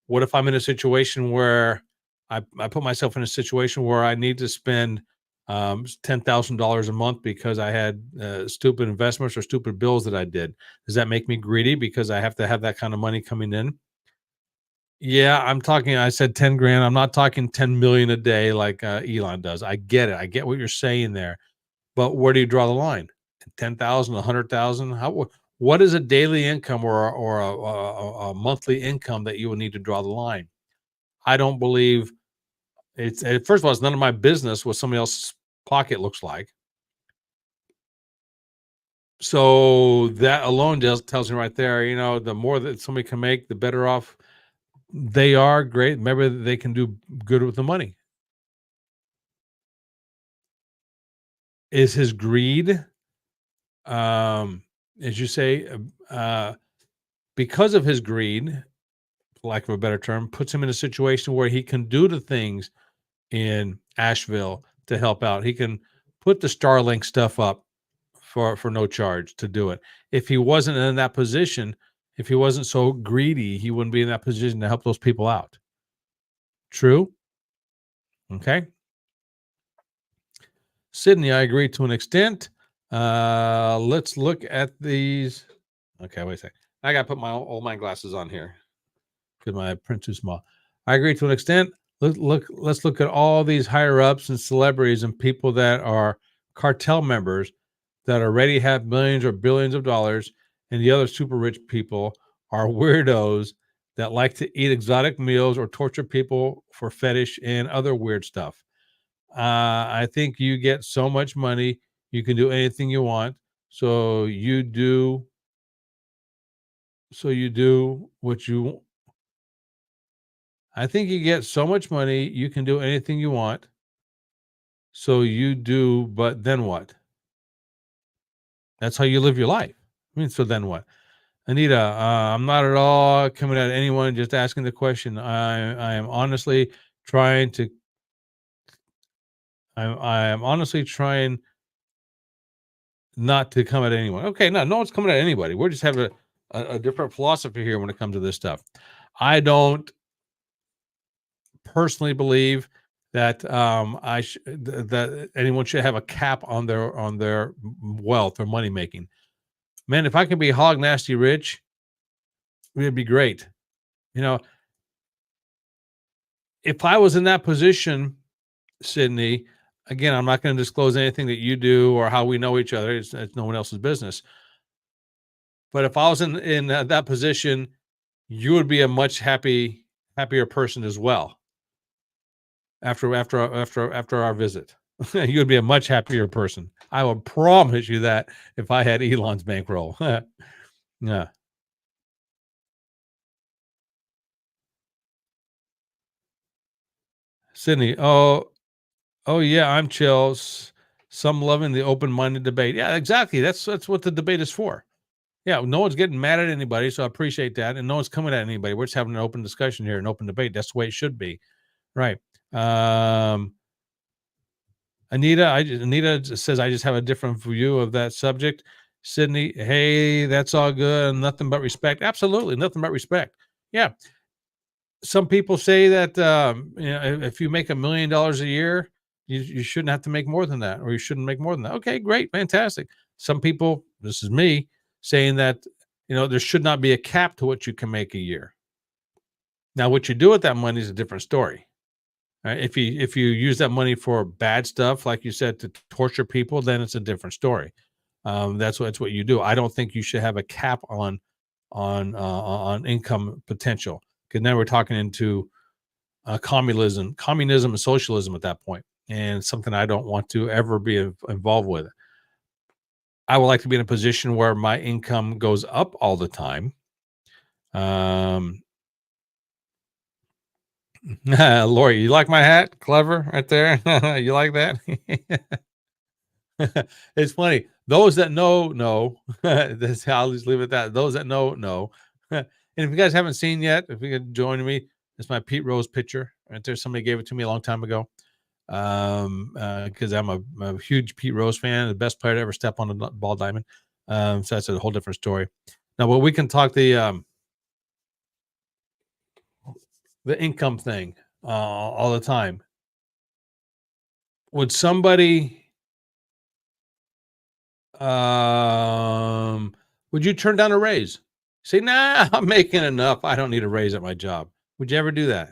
What if I'm in a situation where I put myself in a situation where I need to spend $10,000 a month because I had stupid investments or stupid bills that I did? Does that make me greedy because I have to have that kind of money coming in? Yeah, I'm talking. I said 10 grand. I'm not talking 10 million a day like Elon does. I get it. I get what you're saying there. But where do you draw the line? 10,000, 100,000? What is a daily income or a monthly income that you would need to draw the line? I don't believe first of all, it's none of my business what somebody else's pocket looks like. So that alone just tells me right there, the more that somebody can make, the better off they are. Great. Maybe they can do good with the money. Is his greed, um, as you say, because of his greed, for lack of a better term, puts him in a situation where he can do the things in Asheville to help out. He can put the Starlink stuff up for no charge to do it. If he wasn't in that position, if he wasn't so greedy, he wouldn't be in that position to help those people out. True? Okay. Sydney, I agree to an extent. Let's look at these. Okay, wait a second. I got to put my old man glasses on here because my print's too small. I agree to an extent. Let's look at all these higher ups and celebrities and people that are cartel members that already have millions or billions of dollars, and the other super rich people are weirdos that like to eat exotic meals or torture people for fetish and other weird stuff. I think you get so much money, you can do anything you want. So you do. So you do what you. I think you get so much money, you can do anything you want. So you do, but then what? That's how you live your life. I mean, so then what? Anita, I'm not at all coming at anyone, just asking the question. I am honestly trying to. I am honestly trying not to come at anyone. Okay, no one's coming at anybody. We're just having a different philosophy here when it comes to this stuff. I don't personally believe that that anyone should have a cap on their wealth or money making. Man, if I could be hog nasty rich, it'd be great. You know, if I was in that position, Sydney, again, I'm not going to disclose anything that you do or how we know each other. It's no one else's business. But if I was in that position, you would be a much happier person as well after our visit. You would be a much happier person. I will promise you that if I had Elon's bankroll. Yeah. Sydney, oh yeah, I'm chill. Some loving the open-minded debate. Yeah, exactly. That's what the debate is for. Yeah, no one's getting mad at anybody, so I appreciate that, and no one's coming at anybody. We're just having an open discussion here, an open debate. That's the way it should be, right? Um, Anita says I just have a different view of that subject. Sydney, hey, that's all good. Nothing but respect. Absolutely, nothing but respect. Yeah, some people say that if you make $1 million a year, you shouldn't have to make more than that, or you shouldn't make more than that. Okay, great, fantastic. Some people, this is me, saying that there should not be a cap to what you can make a year. Now, what you do with that money is a different story. Right? If you use that money for bad stuff, like you said, to torture people, then it's a different story. That's what you do. I don't think you should have a cap on income potential, because now we're talking into communism and socialism at that point, and something I don't want to ever be involved with. I would like to be in a position where my income goes up all the time. Um, Lori, you like my hat? Clever, right there. You like that? It's funny. Those that know. That's how I'll just leave it at that. Those that know. And if you guys haven't seen yet, if you could join me, it's my Pete Rose picture right there. Somebody gave it to me a long time ago. Because I'm a huge Pete Rose fan, the best player to ever step on a ball diamond. So that's a whole different story. Now, well, we can talk the income thing all the time. Would somebody would you turn down a raise? Say, nah, I'm making enough. I don't need a raise at my job. Would you ever do that?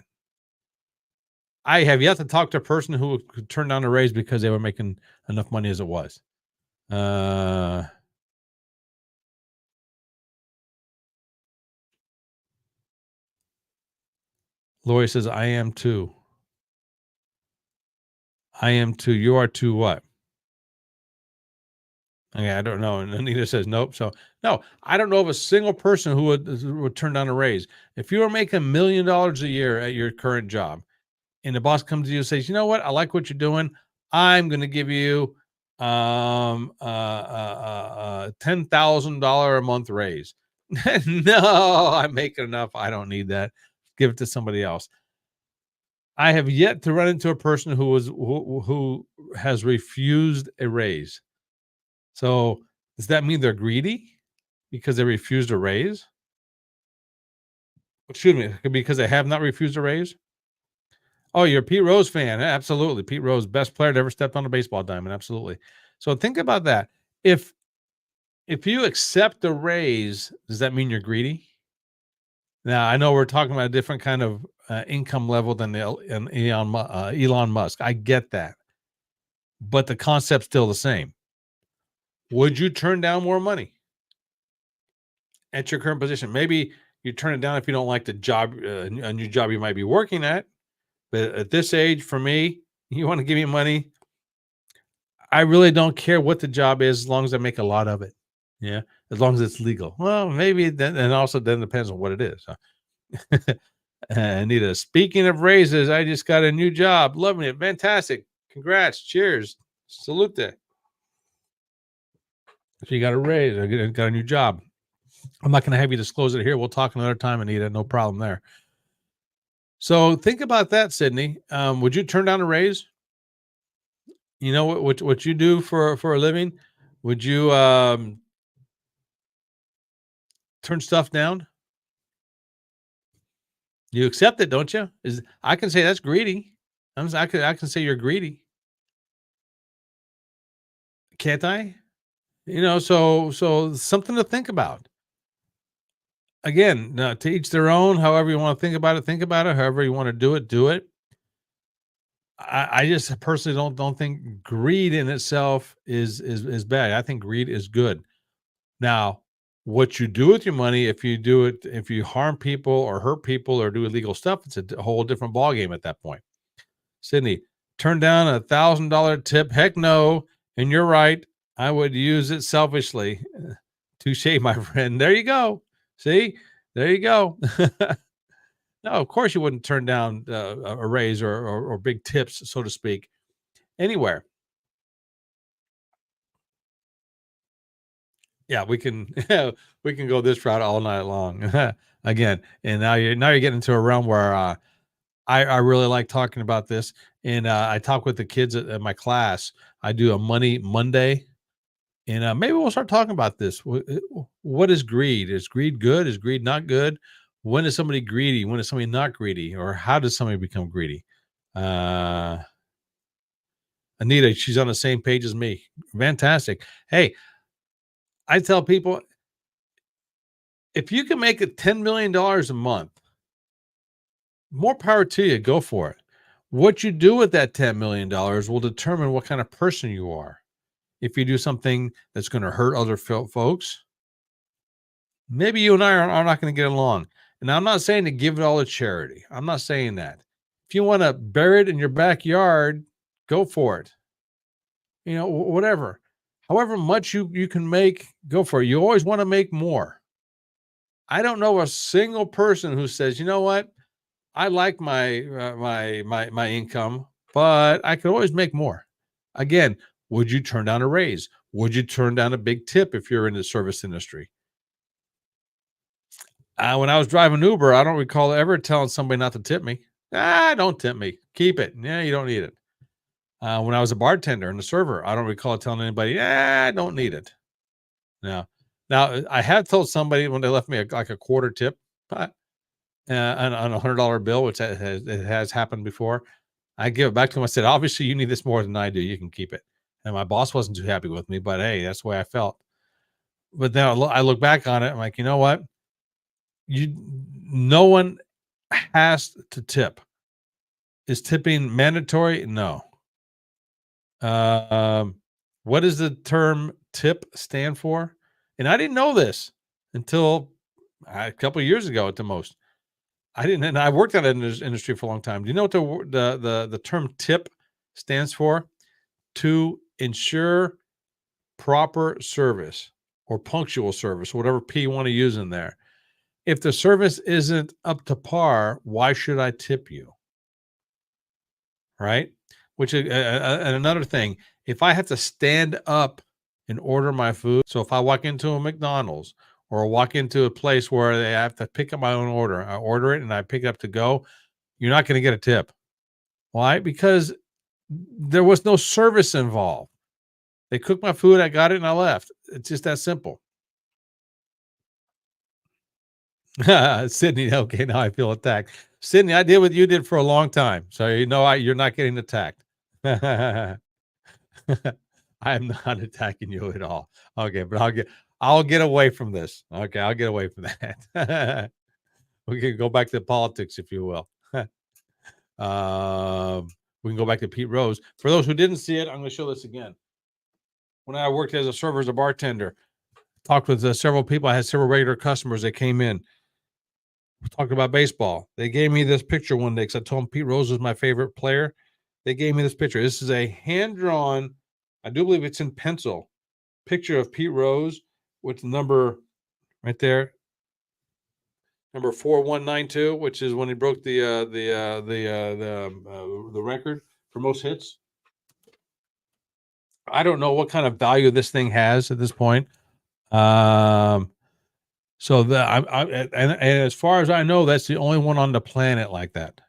I have yet to talk to a person who could turn down a raise because they were making enough money as it was. Uh Lori says, I am too. I am too. You are too what? Okay, I don't know. And Anita says nope. So no, I don't know of a single person who would turn down a raise. If you were making $1 million a year at your current job, and the boss comes to you and says, "You know what? I like what you're doing. I'm going to give you $10,000 a month raise." No, I'm making enough. I don't need that. Give it to somebody else. I have yet to run into a person who has refused a raise. So does that mean they're greedy because they refused a raise? Excuse me, because they have not refused a raise? Oh, you're a Pete Rose fan. Absolutely. Pete Rose, best player to ever stepped on a baseball diamond. Absolutely. So think about that. If if you accept a raise, does that mean you're greedy? Now, I know we're talking about a different kind of income level than Elon Musk. I get that, but the concept's still the same. Would you turn down more money at your current position? Maybe you turn it down if you don't like the job, a new job you might be working at. But at this age, for me, you want to give me money, I really don't care what the job is as long as I make a lot of it. Yeah, as long as it's legal. Well, maybe then, and also then depends on what it is. Anita, speaking of raises, I just got a new job. Loving it. Fantastic. Congrats. Cheers. Salute. So you got a raise. I got a new job. I'm not going to have you disclose it here. We'll talk another time, Anita. No problem there. So think about that, Sydney. Would you turn down a raise? You know what you do for a living? Would you turn stuff down? You accept it, don't you? Is I can say that's greedy. I can say you're greedy, can't I? So something to think about. Again, to each their own. However you want to think about it, think about it. However you want to do it, do it. I just personally don't think greed in itself is bad. I think greed is good. Now, what you do with your money, if you harm people or hurt people or do illegal stuff, it's a whole different ballgame at that point. Sydney, turn down $1,000 tip. Heck no. And you're right. I would use it selfishly. Touche, my friend. There you go. See, there you go. No, of course you wouldn't turn down a raise or big tips, so to speak, anywhere. Yeah, we can we can go this route all night long. Again, and now you're getting into a realm where I really like talking about this, and I talk with the kids at my class. I do a Money Monday, and maybe we'll start talking about this. What is greed? Is greed good? Is greed not good? When is somebody greedy? When is somebody not greedy? Or how does somebody become greedy? Uh, Anita, she's on the same page as me. Fantastic. Hey, I tell people if you can make it $10 million a month, more power to you. Go for it. What you do with that $10 million will determine what kind of person you are. If you do something that's going to hurt other folks, maybe you and I are not going to get along. And I'm not saying to give it all to charity. I'm not saying that. If you want to bury it in your backyard, go for it. Whatever. However much you can make, go for it. You always want to make more. I don't know a single person who says, you know what, I like my income, but I could always make more. Again, would you turn down a raise? Would you turn down a big tip if you're in the service industry? When I was driving Uber, I don't recall ever telling somebody not to tip me. Don't tip me. Keep it. Yeah, you don't need it. When I was a bartender and a server, I don't recall telling anybody, don't need it. Now I have told somebody when they left me like a quarter tip on a $100 bill, which it has happened before. I give it back to him. I said, obviously you need this more than I do. You can keep it. And my boss wasn't too happy with me, but hey, that's the way I felt. But then I look back on it. I'm like, you know what? No one has to tip. Is tipping mandatory? No. What does the term tip stand for? And I didn't know this until a couple of years ago at the most. I didn't, and I worked in this industry for a long time. Do you know what the term tip stands for? To ensure proper service or punctual service, whatever P you want to use in there. If the service isn't up to par, why should I tip you? Right? Which is and another thing, if I have to stand up and order my food, so if I walk into a McDonald's or walk into a place where they have to pick up my own order, I order it and I pick it up to go, you're not going to get a tip. Why? Because there was no service involved. They cooked my food, I got it, and I left. It's just that simple. Sydney, okay, now I feel attacked. Sydney, I did what you did for a long time, so you know you're not getting attacked. I am not attacking you at all. Okay, but I'll get away from this. Okay, I'll get away from that. We can go back to politics, if you will. We can go back to Pete Rose. For those who didn't see it, I'm going to show this again. When I worked as a server, as a bartender, talked with several people. I had several regular customers that came in. We talked about baseball. They gave me this picture one day because I told them Pete Rose was my favorite player. They gave me this picture. This is a hand-drawn, I do believe it's in pencil, picture of Pete Rose with the number right there, number 4192, which is when he broke the record for most hits. I don't know what kind of value this thing has at this point. So and as far as I know, that's the only one on the planet like that.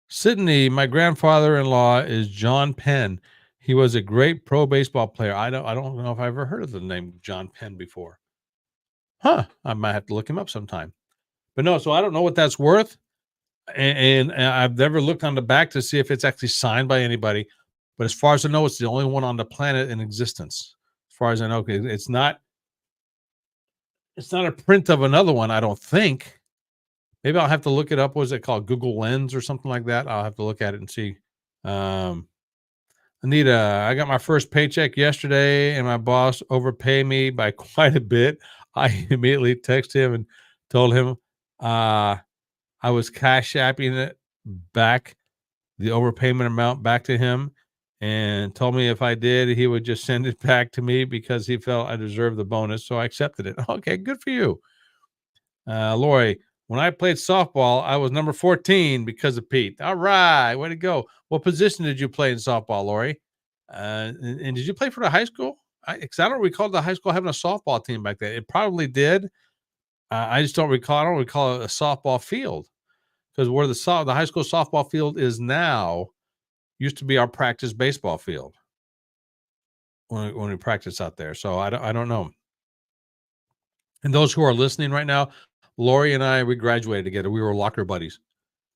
Sydney, my grandfather-in-law is John Penn. He was a great pro baseball player. I don't know if I've ever heard of the name John Penn before. Huh? I might have to look him up sometime. But no, so I don't know what that's worth, and I've never looked on the back to see if it's actually signed by anybody. But as far as I know, it's the only one on the planet in existence. As far as I know, it's not a print of another one, I don't think. Maybe I'll have to look it up. What is it called? Google Lens or something like that? I'll have to look at it and see. Anita, I got my first paycheck yesterday and my boss overpaid me by quite a bit. I immediately texted him and told him I was cash apping it back, the overpayment amount back to him, and told me if I did, he would just send it back to me because he felt I deserved the bonus. So I accepted it. Okay, good for you. Lori, when I played softball, I was number 14 because of Pete. All right, way to go. What position did you play in softball, Lori? And did you play for the high school? Because I don't recall the high school having a softball team back then. It probably did. I just don't recall. I don't recall a softball field because where the high school softball field is now used to be our practice baseball field when we practice out there. So I don't know. And those who are listening right now, Lori and I, we graduated together. We were locker buddies.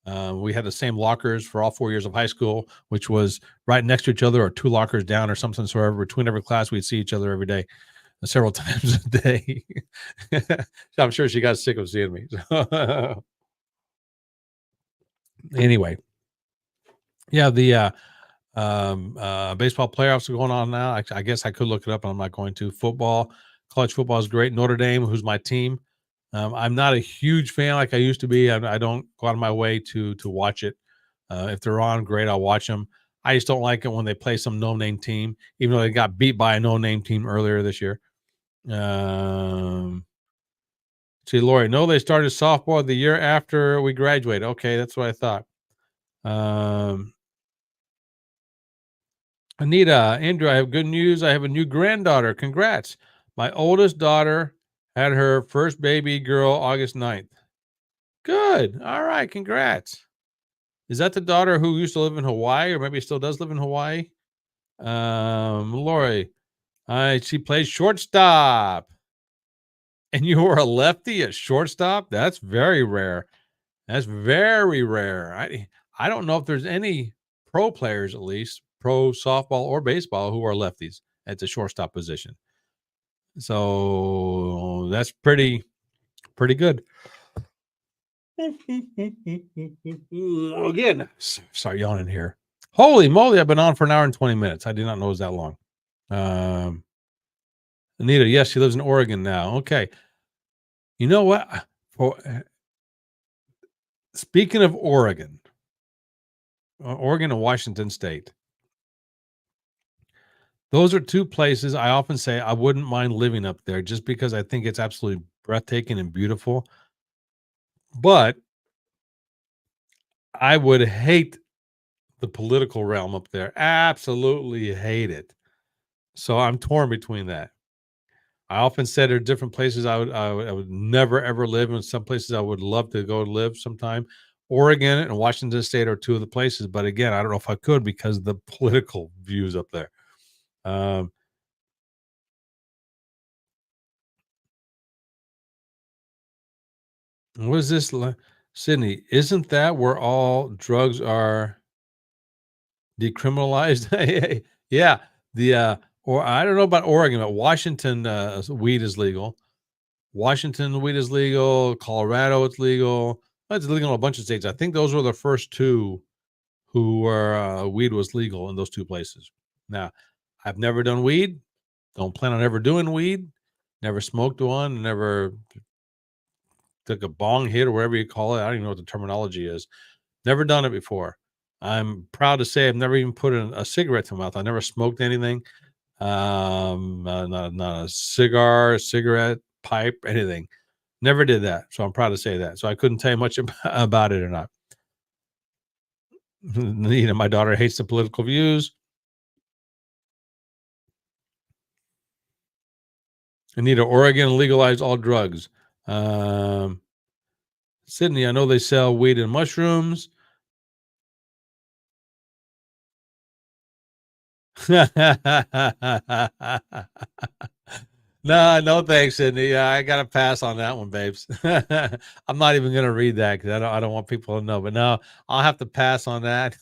We had the same lockers for all 4 years of high school, which was right next to each other or 2 lockers down or something. So between every class, we'd see each other every day, several times a day. So I'm sure she got sick of seeing me. Anyway, yeah, the baseball playoffs are going on now. I guess I could look it up, but I'm not going to. College football is great. Notre Dame, who's my team. I'm not a huge fan like I used to be. I don't go out of my way to watch it. If they're on, great, I'll watch them. I just don't like it when they play some no-name team, even though they got beat by a no-name team earlier this year. See, Lori, no, they started softball the year after we graduated. Okay, that's what I thought. Anita, Andrew, I have good news. I have a new granddaughter. Congrats. My oldest daughter had her first baby girl August 9th. Good. All right. Congrats. Is that the daughter who used to live in Hawaii or maybe still does live in Hawaii? Lori, she plays shortstop. And you were a lefty at shortstop? That's very rare. That's very rare. I don't know if there's any pro players, at least pro softball or baseball, who are lefties at the shortstop position. So that's pretty good. Again, sorry, yawning here. Holy moly, I've been on for an hour and 20 minutes. I did not know it was that long. Anita, yes, she lives in Oregon now. Okay. You know what? Speaking of Oregon, Oregon and Washington State. Those are two places I often say I wouldn't mind living up there just because I think it's absolutely breathtaking and beautiful. But I would hate the political realm up there. Absolutely hate it. So I'm torn between that. I often said there are different places I would never ever live, and some places I would love to go live sometime. Oregon and Washington State are two of the places, but again, I don't know if I could because of the political views up there. Um, what is this, Sydney? Isn't that where all drugs are decriminalized? Yeah, or I don't know about Oregon, but Washington weed is legal. Washington weed is legal. Colorado, it's legal. It's legal in a bunch of states. I think those were the first two who were weed was legal in those two places. Now, I've never done weed. Don't plan on ever doing weed. Never smoked one. Never took a bong hit or whatever you call it. I don't even know what the terminology is. Never done it before. I'm proud to say I've never even put a cigarette to my mouth. I never smoked anything. Not a cigar, cigarette, pipe, anything. Never did that. So I'm proud to say that. So I couldn't tell you much about it or not. My daughter hates the political views. Anita, Oregon legalized all drugs. Um, Sydney, I know they sell weed and mushrooms. No, no, thanks, Sydney. Yeah, I got to pass on that one, babes. I'm not even going to read that because I don't want people to know. But no, I'll have to pass on that.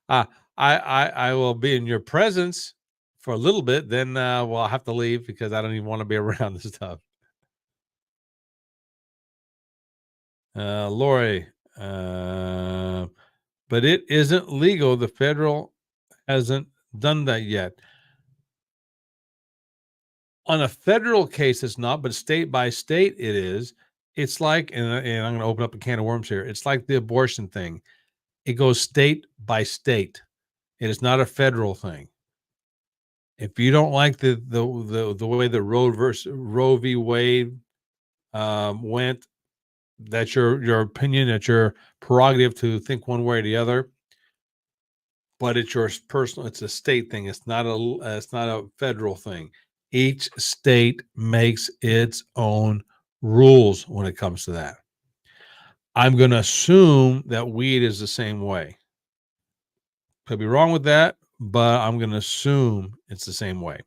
uh, I will be in your presence for a little bit. Then well, I'll have to leave because I don't even want to be around this stuff. Lori, uh, but it isn't legal. The federal hasn't done that yet. On a federal case, it's not, but state by state, it is. It's like, and I'm going to open up a can of worms here. It's like the abortion thing. It goes state by state. It is not a federal thing. If you don't like the way the Roe v. Wade went, that's your opinion. That's your prerogative to think one way or the other. But it's your personal. It's a state thing. It's not a federal thing. Each state makes its own rules when it comes to that. I'm going to assume that weed is the same way. Could be wrong with that, but I'm going to assume it's the same way.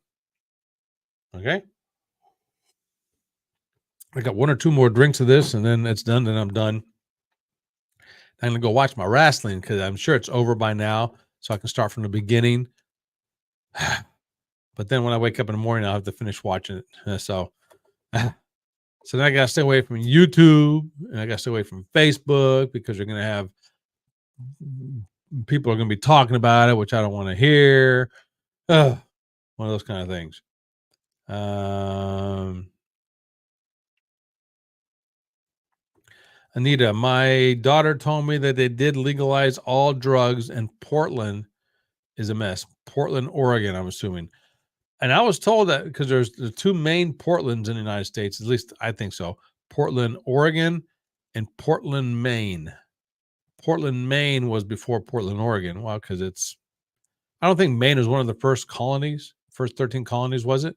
Okay. I got one or two more drinks of this, and then it's done. Then I'm done. I'm going to go watch my wrestling because I'm sure it's over by now, so I can start from the beginning. But then when I wake up in the morning, I'll have to finish watching it. So then I got to stay away from YouTube, and I got to stay away from Facebook because you're going to have people are going to be talking about it, which I don't want to hear. One of those kind of things. Anita, my daughter told me that they did legalize all drugs, and Portland is a mess. Portland, Oregon, I'm assuming. And I was told that because there's the two main Portlands in the United States, at least I think so. Portland, Oregon, and Portland, Maine. Portland, Maine was before Portland, Oregon. Well, because I don't think Maine was one of the first colonies, first 13 colonies, was it?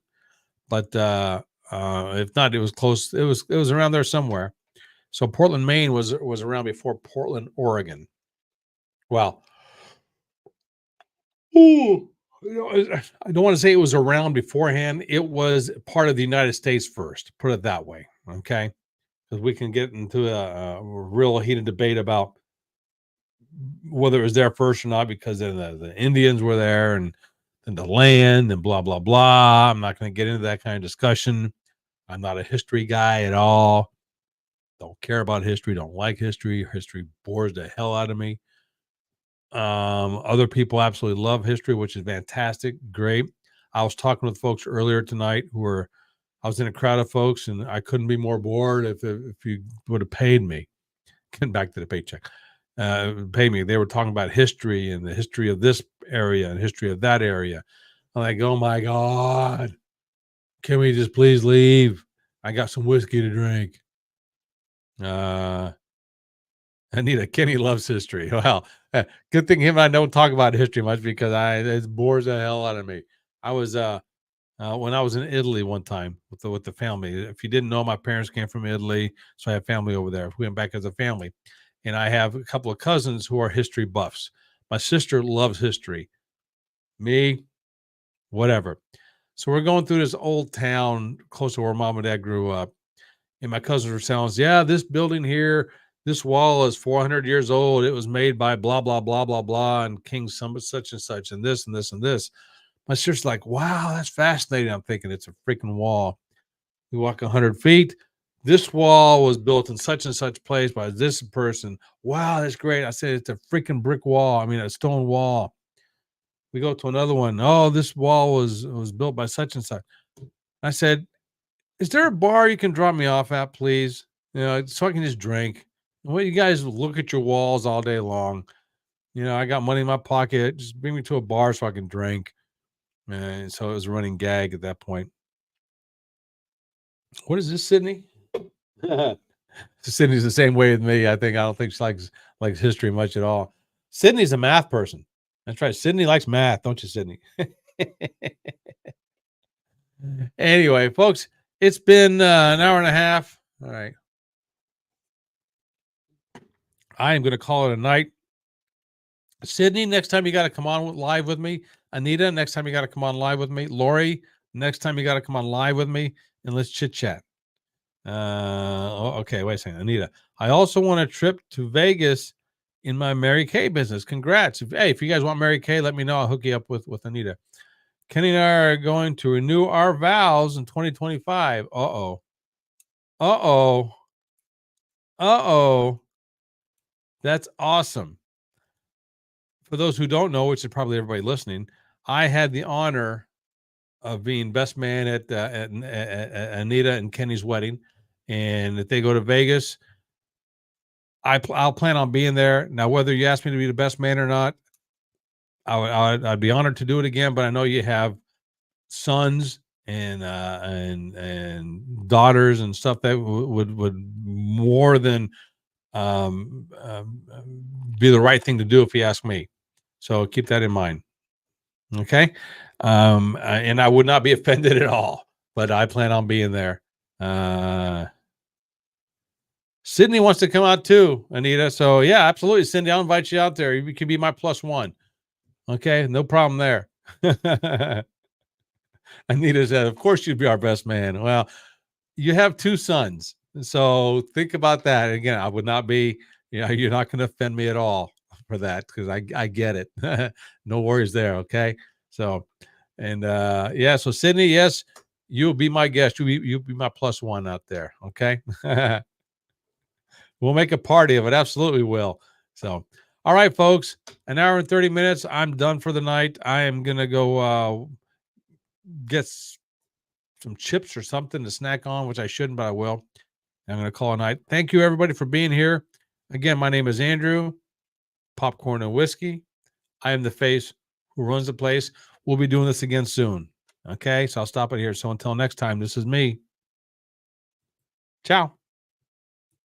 But if not, it was close. It was around there somewhere. So Portland, Maine was around before Portland, Oregon. Well, ooh, I don't want to say it was around beforehand. It was part of the United States first. Put it that way, okay? Because we can get into a real heated debate about whether it was there first or not, because then the Indians were there and the land and blah blah blah. I'm not going to get into that kind of discussion. I'm not a history guy at all. Don't care about history. Don't like history. History bores the hell out of me. Other people absolutely love history, which is fantastic. Great. I was talking with folks earlier tonight I was in a crowd of folks, and I couldn't be more bored if you would have paid me. getting back to the paycheck, pay me. They were talking about history and the history of this area and history of that area. I'm like, oh my God, can we just please leave? I got some whiskey to drink. Anita, Kenny loves history. Well, good thing him and I don't talk about history much because it bores the hell out of me. I was when I was in Italy one time with the family. If you didn't know, my parents came from Italy, so I have family over there. We went back as a family, and I have a couple of cousins who are history buffs. My sister loves history. Me, whatever. So we're going through this old town close to where mom and dad grew up, and my cousins were telling us, "Yeah, this building here, this wall is 400 years old. It was made by blah blah blah blah blah, and King some such and such, and this and this and this." My sister's like, wow, that's fascinating. I'm thinking it's a freaking wall. We walk 100 feet. This wall was built in such and such place by this person. Wow, that's great. I said, it's a freaking brick wall. I mean, a stone wall. We go to another one. Oh, this wall was built by such and such. I said, is there a bar you can drop me off at, please? You know, so I can just drink. Well, you guys look at your walls all day long. You know, I got money in my pocket. Just bring me to a bar so I can drink. And so it was a running gag at that point. What is this, Sydney? Sydney's the same way with me. I don't think she likes history much at all. Sydney's a math person. That's right. Sydney likes math, don't you, Sydney? Anyway, folks, it's been an hour and a half. All right. I am going to call it a night. Sydney, next time you got to come on live with me. Anita, next time you got to come on live with me. Lori, next time you got to come on live with me, and let's chit chat. Okay, wait a second, Anita. I also want a trip to Vegas in my Mary Kay business. Congrats! If you guys want Mary Kay, let me know. I'll hook you up with Anita. Kenny and I are going to renew our vows in 2025. That's awesome. For those who don't know, which is probably everybody listening, I had the honor of being best man at Anita and Kenny's wedding. And if they go to Vegas, I'll plan on being there. Now, whether you ask me to be the best man or not, I'd be honored to do it again. But I know you have sons and daughters and stuff that would more than be the right thing to do if you ask me. So keep that in mind. Okay. And I would not be offended at all, but I plan on being there. Sydney wants to come out too, Anita. So yeah, absolutely. Cindy, I'll invite you out there. You can be my +1. Okay. No problem there. Anita said, of course you'd be our best man. Well, you have 2 sons. So think about that. Again, I would not be, you're not going to offend me at all for that because I get it. No worries there. Okay. So, and yeah, so Sydney, yes, you'll be my guest. You'll be my +1 out there. Okay. We'll make a party of it. Absolutely will. So, all right, folks, an hour and 30 minutes. I'm done for the night. I am going to go get some chips or something to snack on, which I shouldn't, but I will. I'm going to call a night. Thank you, everybody, for being here. Again, my name is Andrew, Popcorn and Whiskey. I am the face who runs the place. We'll be doing this again soon. Okay, so I'll stop it here. So until next time, this is me. Ciao.